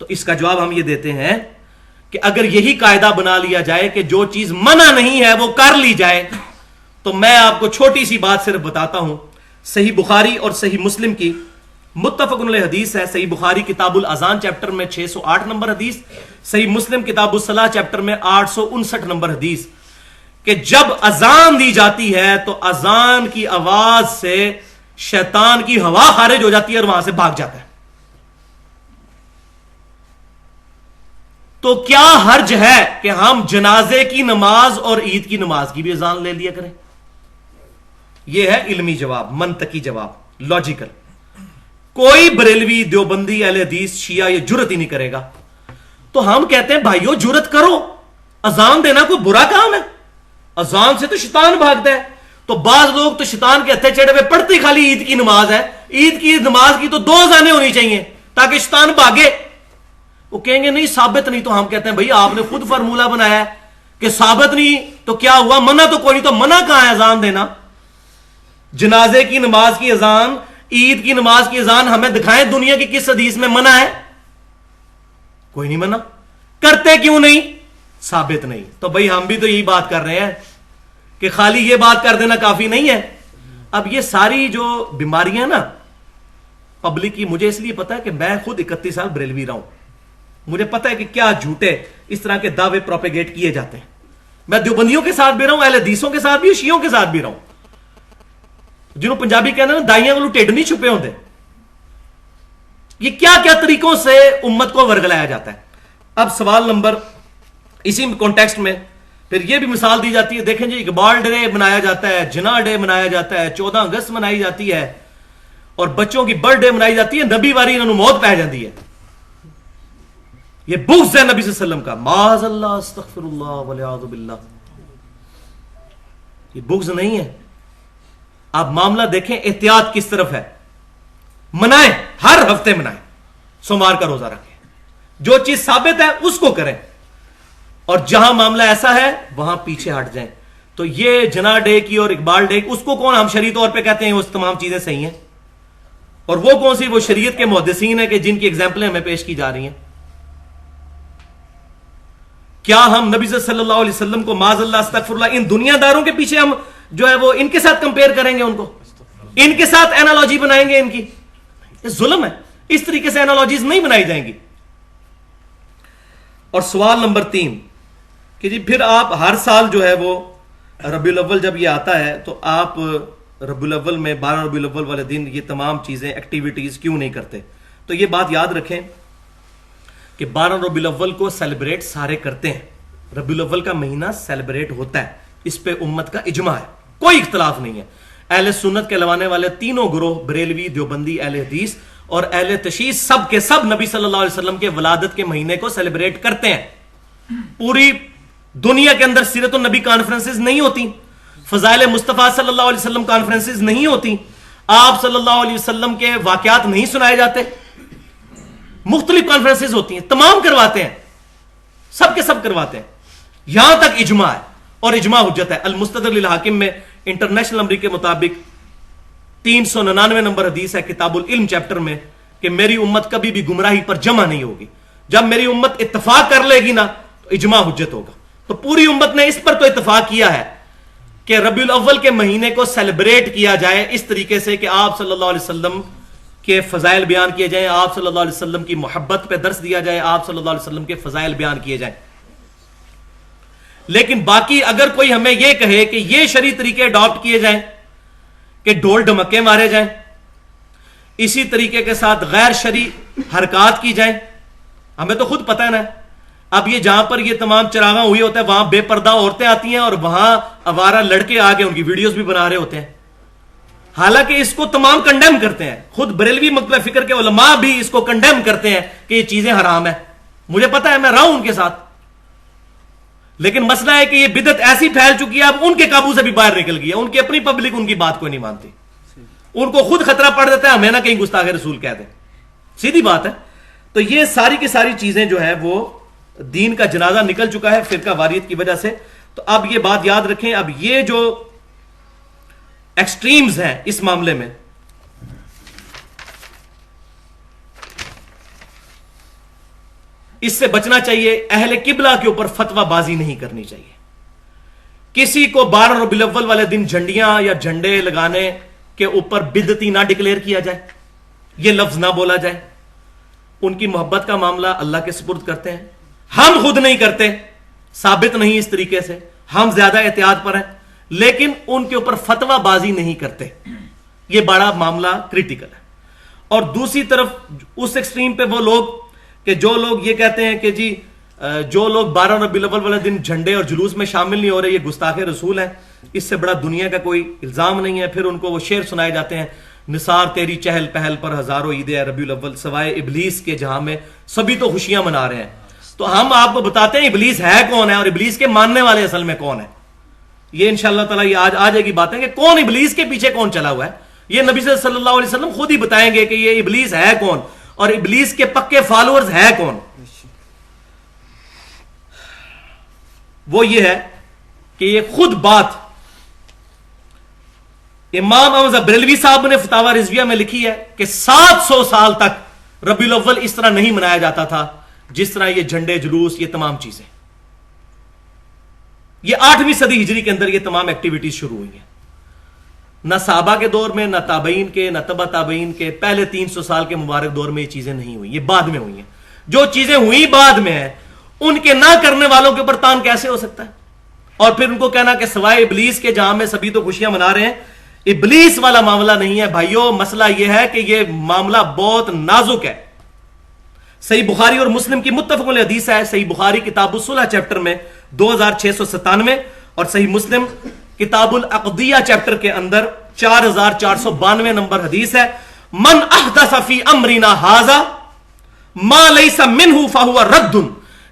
تو اس کا جواب ہم یہ دیتے ہیں کہ اگر یہی قاعدہ بنا لیا جائے کہ جو چیز منع نہیں ہے وہ کر لی جائے، تو میں آپ کو چھوٹی سی بات صرف بتاتا ہوں۔ صحیح بخاری اور صحیح مسلم کی متفق علیہ حدیث ہے، صحیح بخاری کتاب الاذان چیپٹر میں 608 نمبر حدیث، صحیح مسلم کتاب الصلاۃ چیپٹر میں 859 نمبر حدیث، کہ جب اذان دی جاتی ہے تو اذان کی آواز سے شیطان کی ہوا خارج ہو جاتی ہے اور وہاں سے بھاگ جاتا ہے۔ تو کیا حرج ہے کہ ہم جنازے کی نماز اور عید کی نماز کی بھی اذان لے لیا کریں؟ یہ ہے علمی جواب، منطقی جواب، لاجیکل۔ کوئی بریلوی، دیوبندی، اہل حدیث، شیعہ یہ جرت ہی نہیں کرے گا۔ تو ہم کہتے ہیں بھائیو جرت کرو، اذان دینا کوئی برا کام ہے؟ اذان سے تو شیطان بھاگتا ہے۔ تو بعض لوگ تو شیطان کے ہتھے چڑھے ہوئے پڑھتے خالی عید کی نماز ہے، عید کی نماز کی تو 2 اذانیں ہونی چاہیے تاکہ شیطان بھاگے۔ وہ کہیں گے نہیں ثابت نہیں، تو ہم کہتے ہیں بھائی آپ نے خود فارمولہ بنایا ہے کہ ثابت نہیں تو کیا ہوا، منع تو کوئی نہیں، تو منع کہاں ہے اذان دینا؟ جنازے کی نماز کی اذان، عید کی نماز کی اذان ہمیں دکھائیں دنیا کی کس حدیث میں منع ہے؟ کوئی نہیں منع، کرتے کیوں نہیں؟ ثابت نہیں۔ تو بھائی ہم بھی تو یہی بات کر رہے ہیں کہ خالی یہ بات کر دینا کافی نہیں ہے۔ اب یہ ساری جو بیماریاں نا پبلک کی، مجھے اس لیے پتا ہے کہ میں خود 31 سال بریلوی رہا ہوں، مجھے پتا ہے کہ کیا جھوٹے اس طرح کے دعوے پروپیگیٹ کیے جاتے ہیں. میں دیوبندیوں کے ساتھ بھی رہا ہوں, اہل حدیثوں کے ساتھ بھی, شیعوں کے ساتھ بھی رہا ہوں, جنہوں پنجابی کہنا نا دائیاں کو ٹیڈ نہیں چھپے ہوتے. یہ کیا کیا طریقوں سے امت کو ورگلایا جاتا ہے. اب سوال نمبر اسی کانٹیکسٹ میں پھر یہ بھی مثال دی جاتی ہے, دیکھیں جی اقبال ڈے منایا جاتا ہے, جناح ڈے منایا جاتا ہے, 14 اگست منائی جاتی ہے, اور بچوں کی برتھ ڈے منائی جاتی ہے, نبی واری انہوں موت پہ جاتی ہے. یہ بغض ہے نبی صلی اللہ علیہ وسلم کا, معاذ اللہ استغفر اللہ والعیاذ باللہ. یہ بغض نہیں ہے. آپ معاملہ دیکھیں احتیاط کس طرف ہے. منائیں, ہر ہفتے منائیں, سوموار کا روزہ رکھیں, جو چیز ثابت ہے اس کو کریں, اور جہاں معاملہ ایسا ہے وہاں پیچھے ہٹ جائیں. تو یہ جناح ڈے کی اور اقبال ڈے اس کو کون ہم شرعی طور پہ کہتے ہیں وہ تمام چیزیں صحیح ہیں, اور وہ کون سی وہ شریعت کے محدثین ہیں کہ جن کی ایگزامپلیں ہمیں پیش کی جا رہی ہیں. کیا ہم نبی صلی اللہ علیہ وسلم کو معاذ اللہ استغفر اللہ ان دنیا داروں کے پیچھے ہم جو ہے وہ ان کے ساتھ کمپیئر کریں گے, ان کو ان کے ساتھ اینالوجی بنائیں گے؟ ان کی یہ ظلم ہے. اس طریقے سے اینالوجیز نہیں بنائی جائیں گی. اور سوال نمبر 3 کہ جی پھر آپ ہر سال جو ہے وہ ربیع الاول جب یہ آتا ہے تو آپ ربیع الاول میں 12 ربیع الاول والے دن یہ تمام چیزیں ایکٹیویٹیز کیوں نہیں کرتے؟ تو یہ بات یاد رکھیں کہ 12 ربیع الاول کو سیلیبریٹ سارے کرتے ہیں. ربیع الاول کا مہینہ سیلیبریٹ ہوتا ہے, اس پہ امت کا اجماع ہے, کوئی اختلاف نہیں ہے. اہل سنت کے لوانے والے تینوں گروہ بریلوی, دیوبندی, اہل حدیث اور اہل تشیع سب کے سب نبی صلی اللہ علیہ وسلم کے ولادت کے مہینے کو سیلیبریٹ کرتے ہیں. پوری دنیا کے اندر سیرت النبی کانفرنسز نہیں ہوتی, فضائل مصطفیٰ صلی اللہ علیہ وسلم کانفرنسز نہیں ہوتی, آپ صلی اللہ علیہ وسلم کے واقعات نہیں سنائے جاتے. مختلف کانفرنسز ہوتی ہیں, تمام کرواتے ہیں, سب کے سب کرواتے ہیں. یہاں تک اجماع ہے اور اجماع حجت ہے. المستدرک للحاکم میں انٹرنیشنل نمبر کے مطابق 399 نمبر حدیث ہے کتاب العلم چیپٹر میں کہ میری امت کبھی بھی گمراہی پر جمع نہیں ہوگی. جب میری امت اتفاق کر لے گی نا تو اجماع حجت ہوگا. تو پوری امت نے اس پر تو اتفاق کیا ہے کہ ربیع الاول کے مہینے کو سیلیبریٹ کیا جائے اس طریقے سے کہ آپ صلی اللہ علیہ وسلم کے فضائل بیان کیے جائیں, آپ صلی اللہ علیہ وسلم کی محبت پہ درس دیا جائے, آپ صلی اللہ علیہ وسلم کے فضائل بیان کیے جائیں. لیکن باقی اگر کوئی ہمیں یہ کہے کہ یہ شرعی طریقے اڈاپٹ کیے جائیں کہ ڈھول ڈھمکے مارے جائیں, اسی طریقے کے ساتھ غیر شرعی حرکات کی جائیں, ہمیں تو خود پتہ ہے نا. اب یہ جہاں پر یہ تمام چراغاں ہوئی ہوتا ہے وہاں بے پردہ عورتیں آتی ہیں اور وہاں آوارہ لڑکے آ کے ان کی ویڈیوز بھی بنا رہے ہوتے ہیں, حالانکہ اس کو تمام کنڈیم کرتے ہیں. خود بریلوی مکتبہ فکر کے علماء بھی اس کو کنڈیم کرتے ہیں کہ یہ چیزیں حرام ہیں. مجھے پتا ہے, میں رہا ہوں ان کے ساتھ, لیکن مسئلہ ہے کہ یہ بدعت ایسی پھیل چکی ہے اب ان کے قابو سے بھی باہر نکل گئی ہے. ان کی اپنی پبلک ان کی بات کو نہیں مانتی, ان کو خود خطرہ پڑ دیتا ہے ہمیں نہ کہیں گستاخ رسول کہہ دیں. سیدھی بات ہے. تو یہ ساری کی ساری چیزیں جو ہے وہ دین کا جنازہ نکل چکا ہے فرقہ واریت کی وجہ سے. تو اب یہ بات یاد رکھیں, اب یہ جو ایکسٹریمز ہیں اس معاملے میں, اس سے بچنا چاہیے. اہل قبلہ کے اوپر فتویٰ بازی نہیں کرنی چاہیے. کسی کو 12 ربیع الاول والے دن جھنڈیاں یا جھنڈے لگانے کے اوپر بدعتی نہ ڈکلیئر کیا جائے, یہ لفظ نہ بولا جائے. ان کی محبت کا معاملہ اللہ کے سپرد کرتے ہیں, ہم خود نہیں کرتے, ثابت نہیں اس طریقے سے, ہم زیادہ احتیاط پر ہیں, لیکن ان کے اوپر فتویٰ بازی نہیں کرتے. یہ بڑا معاملہ کریٹیکل ہے. اور دوسری طرف اس ایکسٹریم پہ وہ لوگ کہ جو لوگ یہ کہتے ہیں کہ جی جو لوگ 12 ربیع الاول والے دن جھنڈے اور جلوس میں شامل نہیں ہو رہے یہ گستاخ رسول ہیں, اس سے بڑا دنیا کا کوئی الزام نہیں ہے. پھر ان کو وہ شعر سنائے جاتے ہیں, نثار تیری چہل پہل پر ہزاروں عید ہے ربیع الاول سوائے ابلیس کے جہاں میں سبھی تو خوشیاں منا رہے ہیں. تو ہم آپ کو بتاتے ہیں ابلیس ہے کون ہے اور ابلیس کے ماننے والے اصل میں کون ہے. یہ انشاءاللہ تعالی یہ آج آ جائے گی باتیں کہ کون ابلیس کے پیچھے کون چلا ہوا ہے. یہ نبی صلی اللہ علیہ وسلم خود ہی بتائیں گے کہ یہ ابلیس ہے کون اور ابلیس کے پکے فالوورز ہے کون. وہ یہ ہے کہ یہ خود بات امام احمد بریلوی صاحب نے فتاوی رضویہ میں لکھی ہے کہ 700 سال تک ربیع الاول اس طرح نہیں منایا جاتا تھا جس طرح یہ جھنڈے جلوس یہ تمام چیزیں. یہ 8ویں صدی ہجری کے اندر یہ تمام ایکٹیویٹیز شروع ہوئی ہیں. نہ صحابہ کے دور میں, نہ تابعین کے, نہ تبع تابعین کے, پہلے 300 سال کے مبارک دور میں یہ چیزیں نہیں ہوئی, یہ بعد میں ہوئی ہیں. جو چیزیں ہوئی بعد میں ہیں ان کے نہ کرنے والوں کے اوپر تان کیسے ہو سکتا ہے؟ اور پھر ان کو کہنا کہ سوائے ابلیس کے جہاں میں سبھی تو خوشیاں منا رہے ہیں، ابلیس والا معاملہ نہیں ہے بھائیو. مسئلہ یہ ہے کہ یہ معاملہ بہت نازک ہے. صحیح بخاری اور مسلم کی متفق علیہ حدیث ہے. صحیح بخاری کتاب الصلح چیپٹر میں 2697 اور صحیح مسلم کتاب العقدیہ چیپٹر کے اندر 4492 نمبر حدیث ہے. من احدث فی امرنا ھذا ما لیس منہ فہو رد.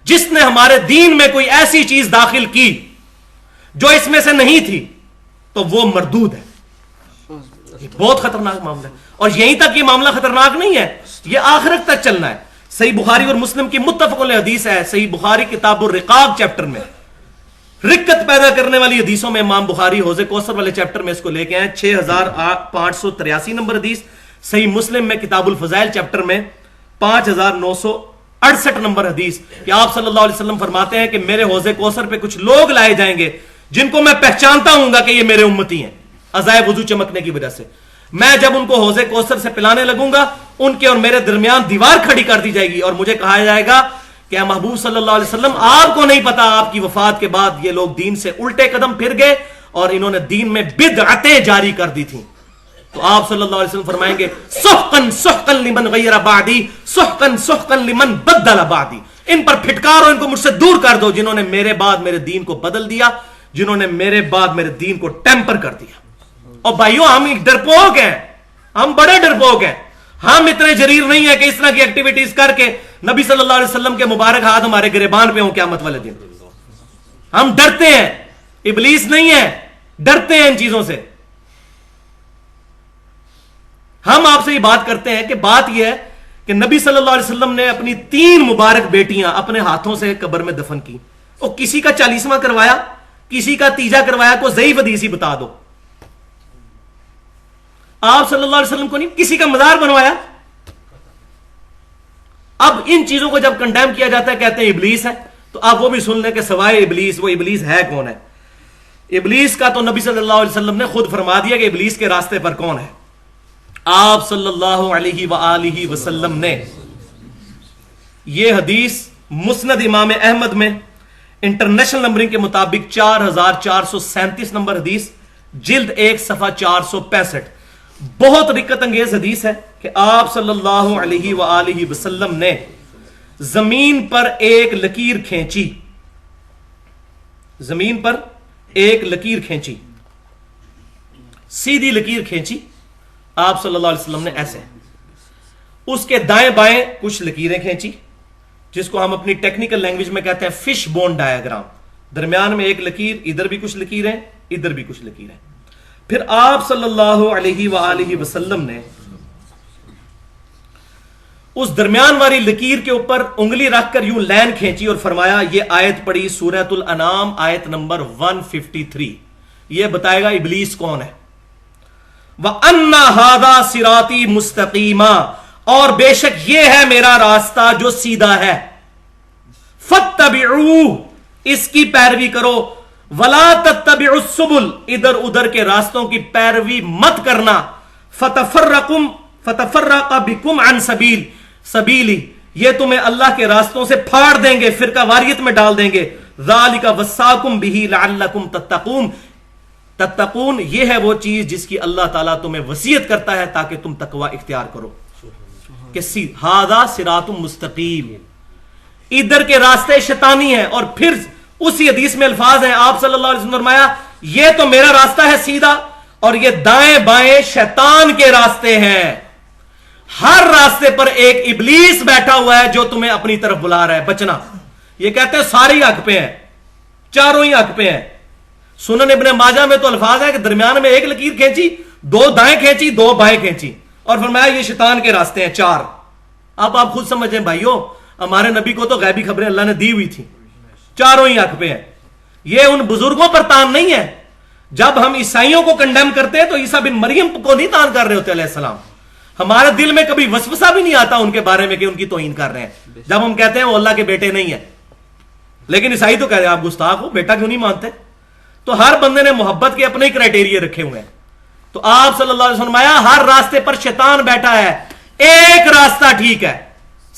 جس نے ہمارے دین میں کوئی ایسی چیز داخل کی جو اس میں سے نہیں تھی تو وہ مردود ہے. بہت خطرناک معاملہ ہے. اور یہیں تک یہ معاملہ خطرناک نہیں ہے، یہ آخرت تک چلنا ہے. صحیح بخاری اور مسلم کی متفق علیہ حدیث ہے. صحیح بخاری کتاب الرقاق چیپٹر میں رکت پیدا کرنے والی حدیثوں میں امام بخاری حوض کوثر والے چیپٹر میں اس کو لے کے ہیں 6583 نمبر حدیث. صحیح مسلم میں کتاب الفضائل چیپٹر میں 5968 نمبر حدیث کہ آپ صلی اللہ علیہ وسلم فرماتے ہیں کہ میرے حوض کوثر پہ کچھ لوگ لائے جائیں گے جن کو میں پہچانتا ہوں گا کہ یہ میرے امتی ہیں ازائے وضو چمکنے کی وجہ سے. میں جب ان کو حوض کوثر سے پلانے لگوں گا ان کے اور میرے درمیان دیوار کھڑی کر دی جائے گی اور مجھے کہا جائے گا کہ محبوب صلی اللہ علیہ وسلم آپ کو نہیں پتا آپ کی وفات کے بعد یہ لوگ دین سے الٹے قدم پھر گئے اور انہوں نے دین میں بدعتیں جاری کر دی تھیں. تو آپ صلی اللہ علیہ وسلم فرمائیں گے سحقن سحقن لمن غیر بعدی سحقن سحقن لمن بدل بعدی. ان پر پھٹکارو، ان کو مجھ سے دور کر دو جنہوں نے میرے بعد میرے دین کو بدل دیا، جنہوں نے میرے بعد میرے دین کو ٹیمپر کر دیا. اور بھائیوں ہم ڈرپوک ہیں، ہم بڑے ڈرپوک ہیں. ہم اتنے جریر نہیں ہیں کہ اس طرح کی ایکٹیویٹیز کر کے نبی صلی اللہ علیہ وسلم کے مبارک ہاتھ ہمارے گریبان پہ ہوں قیامت والے دن. ہم ڈرتے ہیں، ابلیس نہیں ہے، ڈرتے ہیں ان چیزوں سے. ہم آپ سے یہ بات کرتے ہیں کہ بات یہ ہے کہ نبی صلی اللہ علیہ وسلم نے اپنی 3 مبارک بیٹیاں اپنے ہاتھوں سے قبر میں دفن کی. اور کسی کا 40واں کروایا، کسی کا 3 کروایا. کو ضعیف حدیث ہی بتا دو. آپ صلی اللہ علیہ وسلم کو نہیں کسی کا مزار بنوایا. اب ان چیزوں کو جب کنڈیم کیا جاتا ہے کہتے ہیں ابلیس ہے. تو آپ وہ بھی سن لیں کہ سوائے ابلیس وہ ابلیس ہے کون ہے. ابلیس کا تو نبی صلی اللہ علیہ وسلم نے خود فرما دیا کہ ابلیس کے راستے پر کون ہے. آپ صلی اللہ علیہ وآلہ وسلم نے یہ حدیث مسند امام احمد میں انٹرنیشنل نمبرنگ کے مطابق 4437 نمبر حدیث جلد 1 صفحہ 465 بہت رکت انگیز حدیث ہے کہ آپ صلی اللہ علیہ وآلہ وسلم نے زمین پر ایک لکیر کھینچی. زمین پر ایک لکیر کھینچی، سیدھی لکیر کھینچی آپ صلی اللہ علیہ وسلم نے ایسے. اس کے دائیں بائیں کچھ لکیریں کھینچی جس کو ہم اپنی ٹیکنیکل لینگویج میں کہتے ہیں فش بون ڈایاگرام. درمیان میں ایک لکیر، ادھر بھی کچھ لکیریں، ادھر بھی کچھ لکیریں. پھر آپ صلی اللہ علیہ وآلہ وسلم نے اس درمیان والی لکیر کے اوپر انگلی رکھ کر یوں لین کھینچی اور فرمایا یہ آیت پڑھی سورۃ الانعام آیت نمبر 153. یہ بتائے گا ابلیس کون ہے. وَأَنَّ هَذَا صِرَاطِي مُسْتَقِيمًا، اور بے شک یہ ہے میرا راستہ جو سیدھا ہے. فَاتَّبِعُوهُ، اس کی پیروی کرو. وَلَا تَتَّبِعُوا السُّبُلَ، ادھر ادھر کے راستوں کی پیروی مت کرنا. فَتَفَرَّقَ بِكُمْ عَنْ سَبِيلِي، یہ تمہیں اللہ کے راستوں سے پھاڑ دیں گے، فرقہ واریت میں ڈال دیں گے. ذَلِكَ وَصَّاكُمْ بِهِ لَعَلَّكُمْ تَتَّقُونَ، تتقون یہ ہے وہ چیز جس کی اللہ تعالیٰ تمہیں وصیت کرتا ہے تاکہ تم تقوی اختیار کرو. کہ ھذا صراط مستقیم، ادھر کے راستے شیطانی ہیں. اور پھر اسی حدیث میں الفاظ ہیں آپ صلی اللہ علیہ وسلم نے فرمایا یہ تو میرا راستہ ہے سیدھا اور یہ دائیں بائیں شیطان کے راستے ہیں. ہر راستے پر ایک ابلیس بیٹھا ہوا ہے جو تمہیں اپنی طرف بلا رہا ہے. بچنا. یہ کہتے ہیں سارے ہی حق پہ ہیں، چاروں ہی حق پہ ہیں. سنن ابن ماجہ میں تو الفاظ ہے کہ درمیان میں ایک لکیر کھینچی، 2 دائیں کھینچی، 2 بائیں کھینچی اور فرمایا یہ شیطان کے راستے ہیں 4. اب آپ خود سمجھیں بھائیوں، ہمارے نبی کو تو غیبی خبریں اللہ نے دی ہوئی تھی، چاروں ہی حق پہ ہیں. یہ ان بزرگوں پر تان نہیں ہے. جب ہم عیسائیوں کو کنڈیم کرتے ہیں تو عیسیٰ بن مریم کو نہیں تان کر رہے ہوتے علیہ السلام. ہمارے دل میں کبھی وسوسہ بھی نہیں آتا ان کے بارے میں کہ ان کی توہین کر رہے ہیں جب ہم کہتے ہیں وہ اللہ کے بیٹے نہیں ہیں. لیکن عیسائی تو کہہ رہے ہیں آپ گستاخ ہو، بیٹا کیوں نہیں مانتے. تو ہر بندے نے محبت کے اپنے کرائٹیریا رکھے ہوئے ہیں. تو آپ صلی اللہ علیہ وسلم فرمایا ہر راستے پر شیطان بیٹھا ہے، ایک راستہ ٹھیک ہے،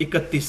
31,